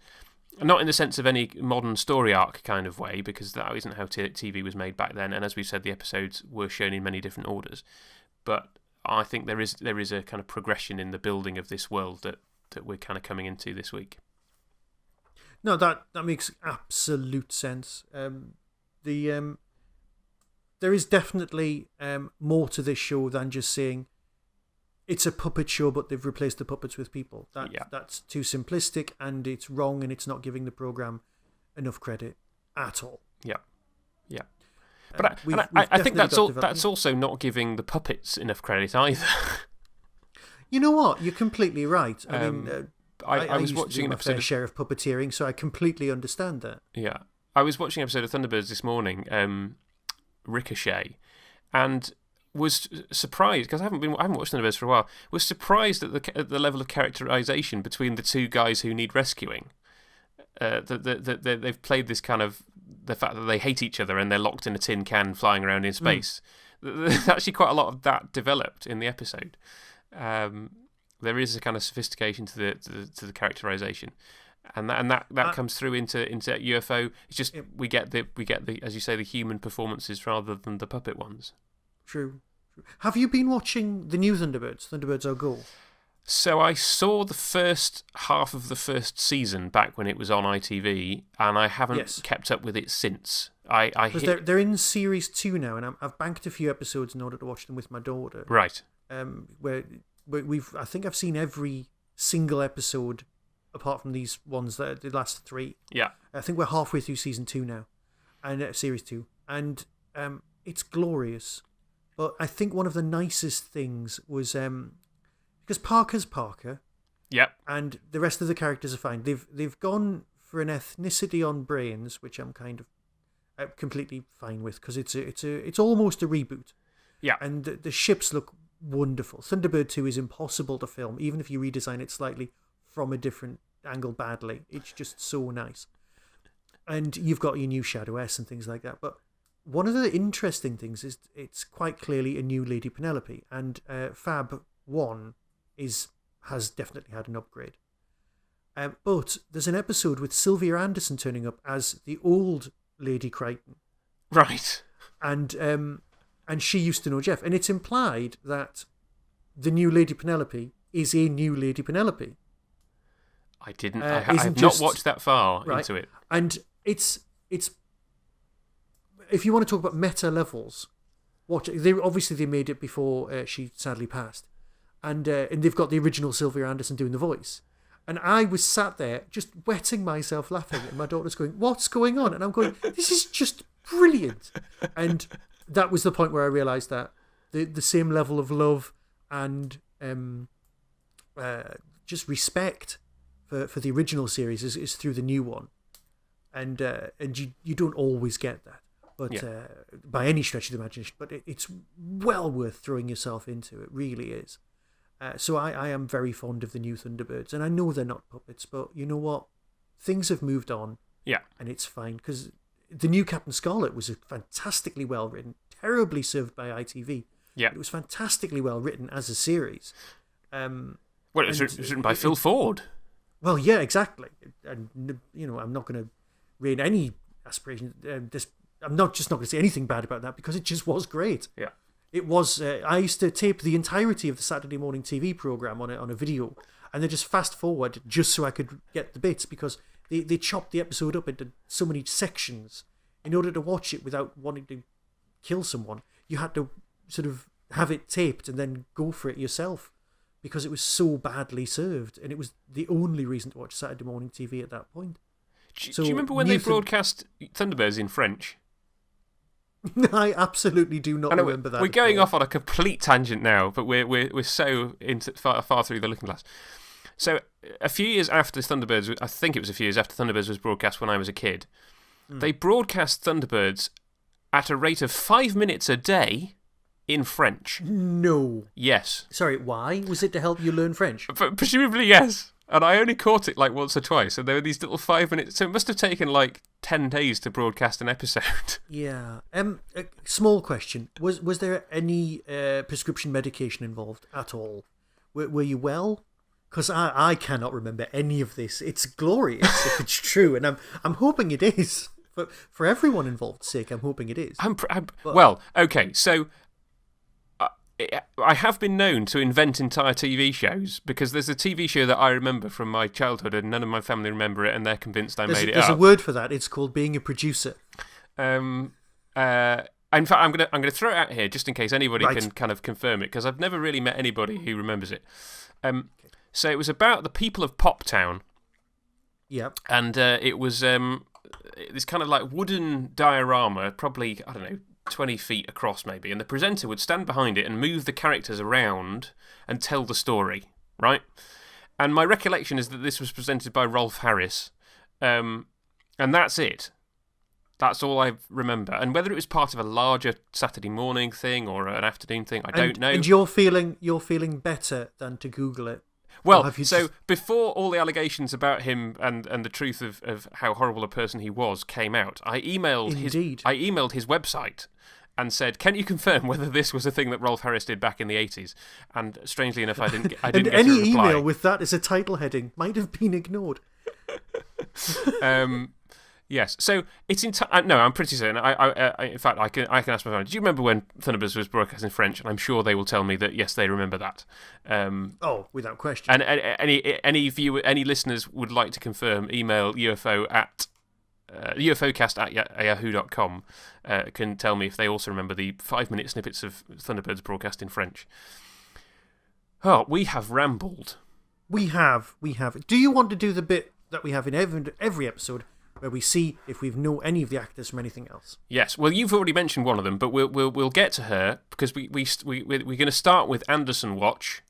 Not in the sense of any modern story arc kind of way, because that isn't how TV was made back then. And as we've said, the episodes were shown in many different orders. But I think there is a kind of progression in the building of this world that we're kind of coming into this week. No, that makes absolute sense. There is definitely more to this show than just saying it's a puppet show, but they've replaced the puppets with people. That's too simplistic, and it's wrong, and it's not giving the program enough credit at all. Yeah. But I think that's also not giving the puppets enough credit either. You know what? You're completely right. I mean, I was used watching to do an my episode fair share of puppeteering, so I completely understand that. Yeah, I was watching an episode of Thunderbirds this morning, Ricochet, and was surprised, because I haven't watched Thunderbirds for a while. Was surprised at the level of characterization between the two guys who need rescuing. They've played this kind of the fact that they hate each other and they're locked in a tin can flying around in space. There's actually quite a lot of that developed in the episode. There is a kind of sophistication to the characterization, and that comes through into UFO. It's just we get the as you say, the human performances rather than the puppet ones. True. Have you been watching the new Thunderbirds? Thunderbirds Are Go. So I saw the first half of the first season back when it was on ITV, and I haven't kept up with it since. They're in series 2 now, and I've banked a few episodes in order to watch them with my daughter. Right. Where I think I've seen every single episode apart from these ones that the last 3. Yeah. I think we're halfway through season 2 now. and series 2, and it's glorious. But I think one of the nicest things was because Parker's Parker, Yep. and the rest of the characters are fine. They've gone for an ethnicity on Brains, which I'm kind of completely fine with, because it's almost a reboot. Yeah. And the ships look wonderful. Thunderbird 2 is impossible to film, even if you redesign it slightly from a different angle badly. It's just so nice. And you've got your new Shadow S and things like that. But one of the interesting things is it's quite clearly a new Lady Penelope, and Fab 1 has definitely had an upgrade. But there's an episode with Sylvia Anderson turning up as the old Lady Crichton. Right. And she used to know Jeff. And it's implied that the new Lady Penelope is a new Lady Penelope. I didn't. I have not watched that far into it. And it's if you want to talk about meta levels, watch it. They made it before she sadly passed, and they've got the original Sylvia Anderson doing the voice. And I was sat there just wetting myself laughing, and my daughter's going, "What's going on?" And I'm going, "This is just brilliant." And that was the point where I realised that the same level of love and just respect for the original series is through the new one, and you don't always get that, but by any stretch of the imagination. But it's well worth throwing yourself into. It really is. So I am very fond of the new Thunderbirds, and I know they're not puppets, but you know what? Things have moved on. Yeah, and it's fine, because the new Captain Scarlet was fantastically well written, terribly served by ITV. Yeah, it was fantastically well written as a series. Well, it was written by Phil Ford. Well, yeah, exactly. And I'm not going to rain any aspiration. I'm not going to say anything bad about that, because it just was great. Yeah, it was. I used to tape the entirety of the Saturday morning TV program on a video, and then just fast forward just so I could get the bits, because they chopped the episode up into so many sections in order to watch it without wanting to kill someone. You had to sort of have it taped and then go for it yourself, because it was so badly served, and it was the only reason to watch Saturday morning TV at that point. Do you remember when they broadcast Thunderbirds in French? I absolutely do not remember that. We're going off on a complete tangent now, but we're so into far through the looking glass. So a few years after Thunderbirds, I think it was a few years after Thunderbirds was broadcast when I was a kid, they broadcast Thunderbirds at a rate of 5 minutes a day in French. No. Yes. Sorry, why? Was it to help you learn French? Presumably, yes. And I only caught it like once or twice, and there were these little 5 minutes. So it must have taken like 10 days to broadcast an episode. Yeah. A small question: was there any prescription medication involved at all? Were you well? Because I cannot remember any of this. It's glorious if it's true, and I'm hoping it is. For everyone involved's sake, I'm hoping it is. Well, okay, so I have been known to invent entire TV shows, because there's a TV show that I remember from my childhood and none of my family remember it, and they're convinced I made it up. There's a word for that. It's called being a producer. In fact, I'm gonna throw it out here just in case anybody can kind of confirm it, because I've never really met anybody who remembers it. So it was about the people of Poptown. Yep. And it was this kind of like wooden diorama, probably, I don't know, 20 feet across maybe, and the presenter would stand behind it and move the characters around and tell the story, right? And my recollection is that this was presented by Rolf Harris, and that's it. That's all I remember. And whether it was part of a larger Saturday morning thing or an afternoon thing, I don't know. And you're feeling better than to Google it. Well, so before all the allegations about him and the truth of how horrible a person he was came out, I emailed his website and said, "Can you confirm whether this was a thing that Rolf Harris did back in the 80s?" And strangely enough, I didn't get a reply. Any email with that as a title heading might have been ignored. Yes, so it's no, I'm pretty certain. In fact, I can ask my family. Do you remember when Thunderbirds was broadcast in French? And I'm sure they will tell me that yes, they remember that. Without question. And any listeners would like to confirm, email UFOcast at yahoo.com. Can tell me if they also remember the 5-minute snippets of Thunderbirds broadcast in French. Oh, we have rambled. We have. Do you want to do the bit that we have in every episode, where we see if we know any of the actors from anything else. Yes, well, you've already mentioned one of them, but we'll get to her because we're going to start with Anderson Watch.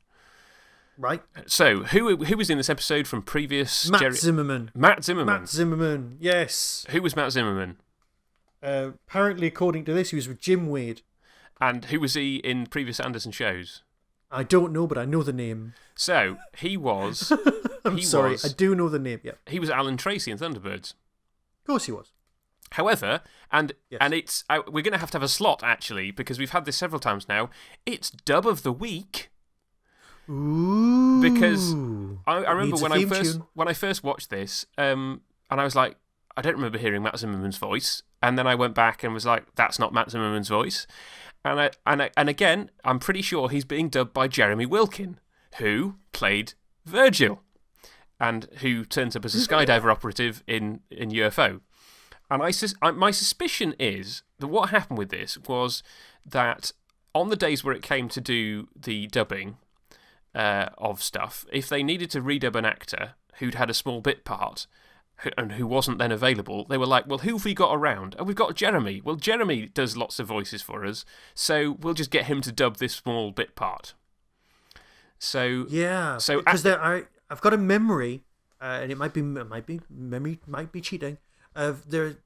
Right. So, who was in this episode from previous... Zimmerman. Matt Zimmerman. Matt Zimmerman, yes. Who was Matt Zimmerman? Apparently, according to this, he was with Jim Wade. And who was he in previous Anderson shows? I don't know, but I know the name. So, he was... I do know the name, yeah. He was Alan Tracy in Thunderbirds. Of course he was. However, and Yes. it's we're going to have a slot, actually, because we've had this several times now. It's Dub of the Week. Ooh. Because I remember Needs a when theme tune. I first watched this, and I was like, I don't remember hearing Matt Zimmerman's voice. And then I went back and was like, that's not Matt Zimmerman's voice. And again, I'm pretty sure he's being dubbed by Jeremy Wilkin, who played Virgil, and who turns up as a skydiver operative in UFO. And my suspicion is that what happened with this was that on the days where it came to do the dubbing of stuff, if they needed to redub an actor who'd had a small bit part and who wasn't then available, they were like, well, who have we got around? Oh, we've got Jeremy. Well, Jeremy does lots of voices for us, so we'll just get him to dub this small bit part. So yeah, because I've got a memory, and it might be cheating.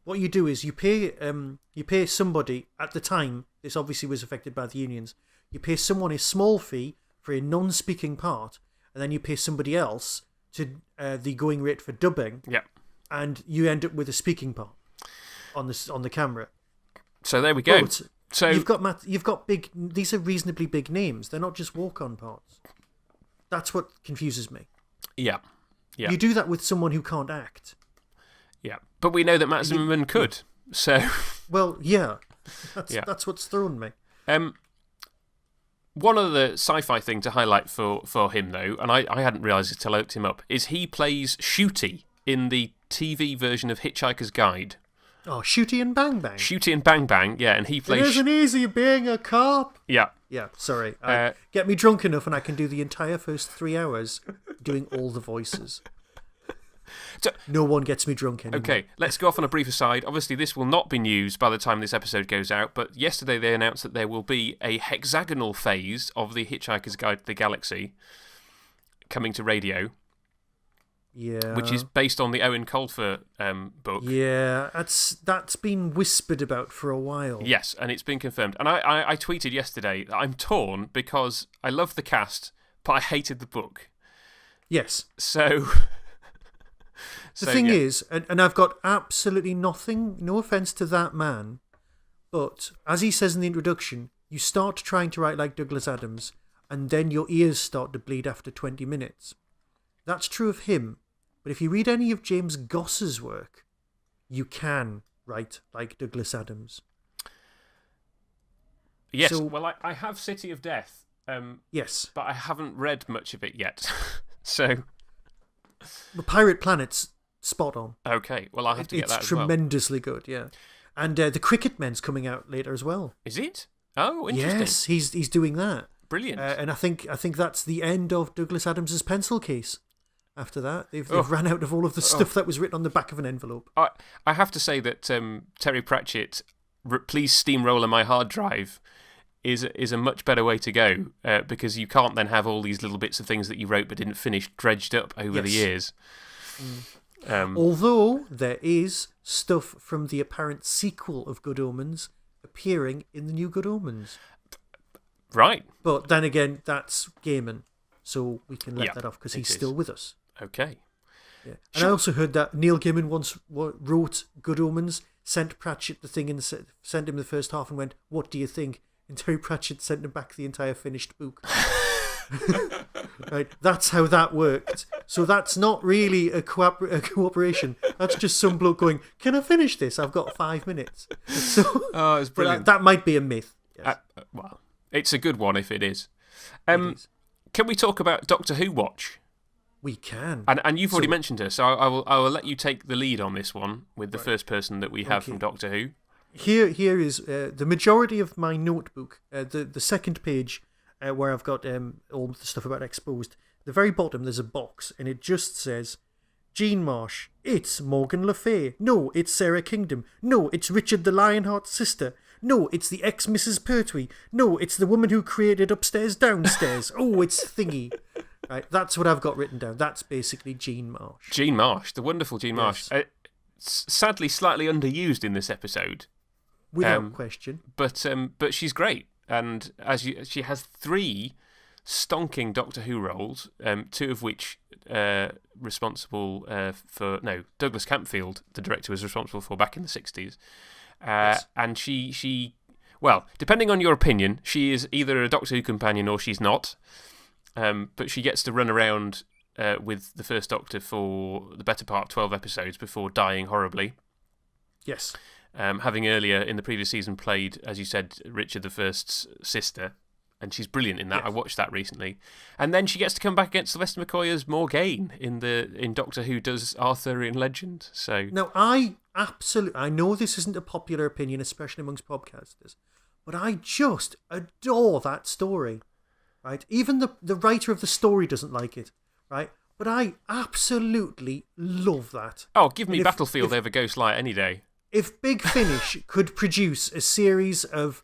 What you do is you pay somebody at the time. This obviously was affected by the unions. You pay someone a small fee for a non-speaking part, and then you pay somebody else to the going rate for dubbing. Yeah, and you end up with a speaking part on the camera. So there we go. But so you've got big. These are reasonably big names. They're not just walk-on parts. That's what confuses me. Yeah. You do that with someone who can't act. Yeah, but we know that Matt Zimmerman could. So. Well, yeah. That's what's thrown me. One other sci-fi thing to highlight for him, though, and I hadn't realised it till I looked him up, is he plays Shooty in the TV version of Hitchhiker's Guide. Oh, Shooty and Bang Bang. Shooty and Bang Bang, yeah, and he plays... It isn't easy being a cop. Yeah. Yeah, sorry. Get me drunk enough and I can do the entire first 3 hours doing all the voices. So, no one gets me drunk anymore. Okay, let's go off on a brief aside. Obviously, this will not be news by the time this episode goes out, but yesterday they announced that there will be a hexagonal phase of the Hitchhiker's Guide to the Galaxy coming to radio. Yeah. Which is based on the Owen Colfer book. Yeah, that's been whispered about for a while. Yes, and it's been confirmed. And I tweeted yesterday that I'm torn because I love the cast, but I hated the book. Yes. So... The thing is, and I've got absolutely nothing, no offence to that man, but as he says in the introduction, you start trying to write like Douglas Adams, and then your ears start to bleed after 20 minutes. That's true of him, but if you read any of James Goss's work, you can write like Douglas Adams. Yes, well, I have City of Death. Yes. But I haven't read much of it yet, so... The Pirate Planet's spot on. Okay, well, I'll have to get that as well. It's tremendously good, yeah. And the Cricket Men's coming out later as well. Is it? Oh, interesting. Yes, he's doing that. Brilliant. And I think that's the end of Douglas Adams's pencil case. After that, they've ran out of all of the stuff that was written on the back of an envelope. I have to say that Terry Pratchett, Please Steamroller My Hard Drive, is a much better way to go because you can't then have all these little bits of things that you wrote but didn't finish dredged up over the years. Although there is stuff from the apparent sequel of Good Omens appearing in the new Good Omens. Right. But then again, that's Gaiman, so we can let that off because he's still with us. Okay. Yeah. And I also heard that Neil Gaiman once wrote Good Omens, sent Pratchett the thing and sent him the first half and went, "What do you think?" And Terry Pratchett sent him back the entire finished book. Right, that's how that worked. So that's not really a cooperation. That's just some bloke going, "Can I finish this? I've got 5 minutes." So, it's brilliant. That might be a myth. Yes. Well, it's a good one if it is. Can we talk about Doctor Who Watch? We can. And you've already mentioned her, so I will let you take the lead on this one with the first person that we have from Doctor Who. Here is the majority of my notebook, the second page where I've got all the stuff about Exposed. At the very bottom, there's a box, and it just says, Jean Marsh. It's Morgan Le Fay. No, it's Sarah Kingdom. No, it's Richard the Lionheart's sister. No, it's the ex-Mrs. Pertwee. No, it's the woman who created Upstairs Downstairs. Oh, it's Thingy. Right, that's what I've got written down. That's basically Jean Marsh. Jean Marsh, the wonderful Jean Marsh. Yes. Sadly, slightly underused in this episode. Without question. But she's great. And she has 3 stonking Doctor Who roles, 2 of which responsible for... No, Douglas Campfield, the director, was responsible for back in the 60s. Yes. And she... Well, depending on your opinion, she is either a Doctor Who companion or she's not. But she gets to run around with the First Doctor for the better part of 12 episodes before dying horribly. Yes. Having earlier in the previous season played, as you said, Richard I's sister. And she's brilliant in that. Yes. I watched that recently. And then she gets to come back against Sylvester McCoy as Morgaine in Doctor Who does Arthurian legend. So now, I know this isn't a popular opinion, especially amongst podcasters, but I just adore that story, right? Even the writer of the story doesn't like it, right? But I absolutely love that. Oh, give me Battlefield over Ghostlight any day. If Big Finish could produce a series of...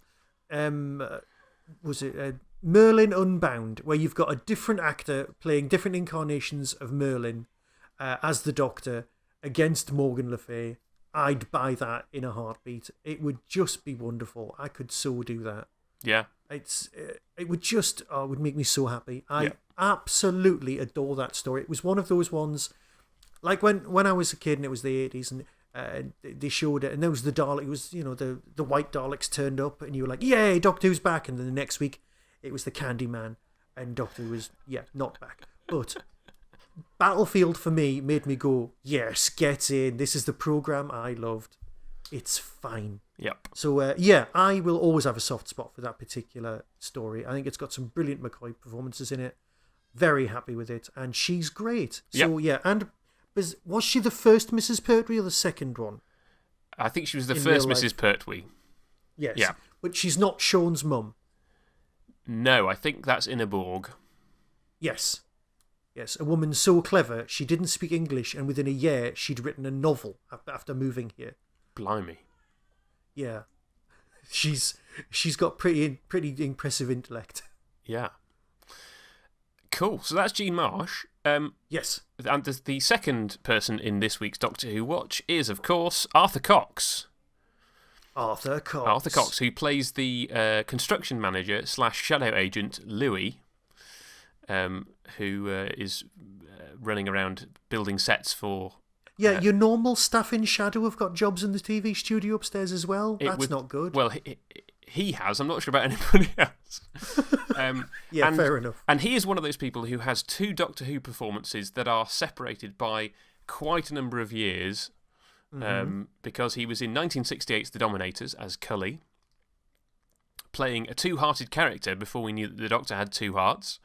Merlin Unbound, where you've got a different actor playing different incarnations of Merlin as the Doctor against Morgan Le Fay, I'd buy that in a heartbeat. It would just be wonderful. I could so do that. Yeah. It would make me so happy. I absolutely adore that story. It was one of those ones, like when I was a kid and it was the 80s and they showed it, and there was the Dalek. It was, the white Daleks turned up, and you were like, "Yay, Doctor Who's back!" And then the next week, it was the Candyman, and Doctor Who was not back. But Battlefield for me made me go, "Yes, get in. This is the program I loved. It's fine." Yep. So I will always have a soft spot for that particular story. I think it's got some brilliant McCoy performances in it. Very happy with it, and she's great. So and. Was she the first Mrs. Pertwee or the second one? I think she was the first Mrs. Pertwee. Yes. Yeah. But she's not Sean's mum. No, I think that's Ingeborg. Yes. Yes, a woman so clever, she didn't speak English, and within a year, she'd written a novel after moving here. Blimey. Yeah. She's got pretty impressive intellect. Yeah. Cool. So that's Jean Marsh. Yes. And the second person in this week's Doctor Who Watch is, of course, Arthur Cox. Arthur Cox, who plays the construction manager / shadow agent Louis, who is running around building sets for... Yeah, your normal staff in Shadow have got jobs in the TV studio upstairs as well. That's not good. Well, he has. I'm not sure about anybody else. Fair enough. And he is one of those people who has 2 Doctor Who performances that are separated by quite a number of years, because he was in 1968's The Dominators as Cully, playing a 2-hearted character before we knew that the Doctor had 2 hearts.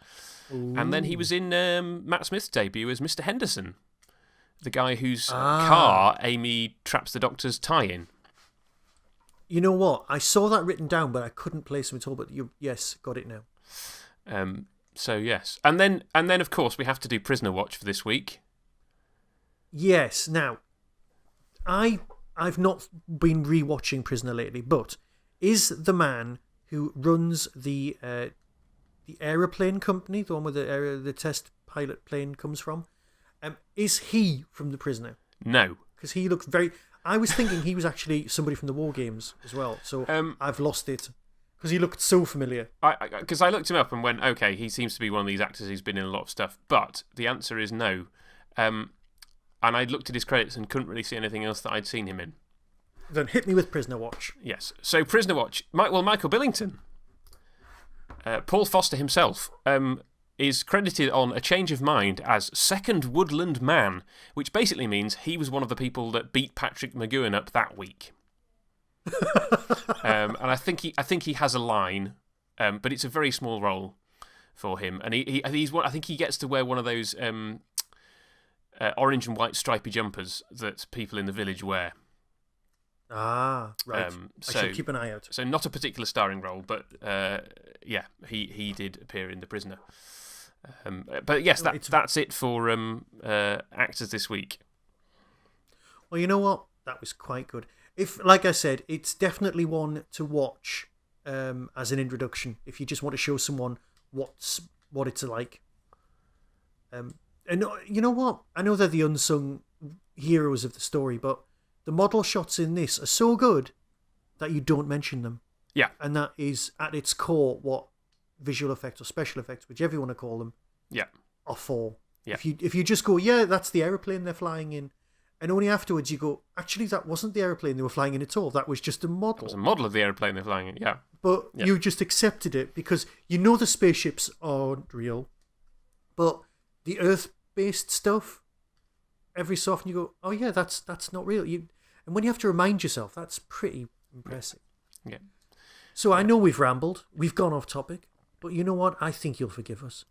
Ooh. And then he was in Matt Smith's debut as Mr. Henderson, the guy whose car Amy traps the Doctor's tie in. You know what? I saw that written down, but I couldn't place him at all. But yes, got it now. So yes, and then of course we have to do Prisoner Watch for this week. Yes. Now, I've not been rewatching Prisoner lately, but is the man who runs the aeroplane company, the one where the test pilot plane comes from, is he from The Prisoner? No, because he looked very... I was thinking he was actually somebody from the War Games as well, so I've lost it. Because he looked so familiar. Because I looked him up and went, okay, he seems to be one of these actors who's been in a lot of stuff, but the answer is no. And I looked at his credits and couldn't really see anything else that I'd seen him in. Then hit me with Prisoner Watch. Yes. So Prisoner Watch, Michael Billington, Paul Foster himself, is credited on A Change of Mind as Second Woodland Man, which basically means he was one of the people that beat Patrick McGowan up that week. And I think he has a line, but it's a very small role for him. And he's one. I think he gets to wear one of those orange and white stripy jumpers that people in the village wear. Ah, right. I should keep an eye out. So not a particular starring role, but he did appear in The Prisoner. But yes, that's it for actors this week. Well, you know what? That was quite good. Like I said, it's definitely one to watch as an introduction. If you just want to show someone what it's like. And you know what? I know they're the unsung heroes of the story, but the model shots in this are so good that you don't mention them. Yeah. And that is, at its core, what visual effects or special effects, whichever you want to call them, are for. Yeah. If you just go, yeah, that's the aeroplane they're flying in, and only afterwards you go, actually, that wasn't the aeroplane they were flying in at all. That was just a model. It was a model of the aeroplane they're flying in, yeah. But you just accepted it because you know the spaceships aren't real, but the Earth-based stuff, every so often you go, oh yeah, that's not real. And when you have to remind yourself, that's pretty impressive. Yeah. So I know we've rambled, we've gone off topic, but you know what? I think you'll forgive us.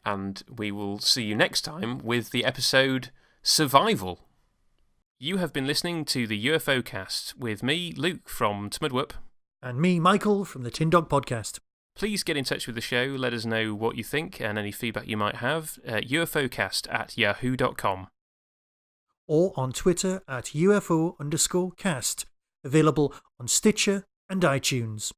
And we will see you next time with the episode Survival. You have been listening to the UFOcast with me, Luke, from Tmudwup. And me, Michael, from the Tin Dog Podcast. Please get in touch with the show, let us know what you think and any feedback you might have at ufocast@yahoo.com. Or on Twitter at UFO_cast, available on Stitcher and iTunes.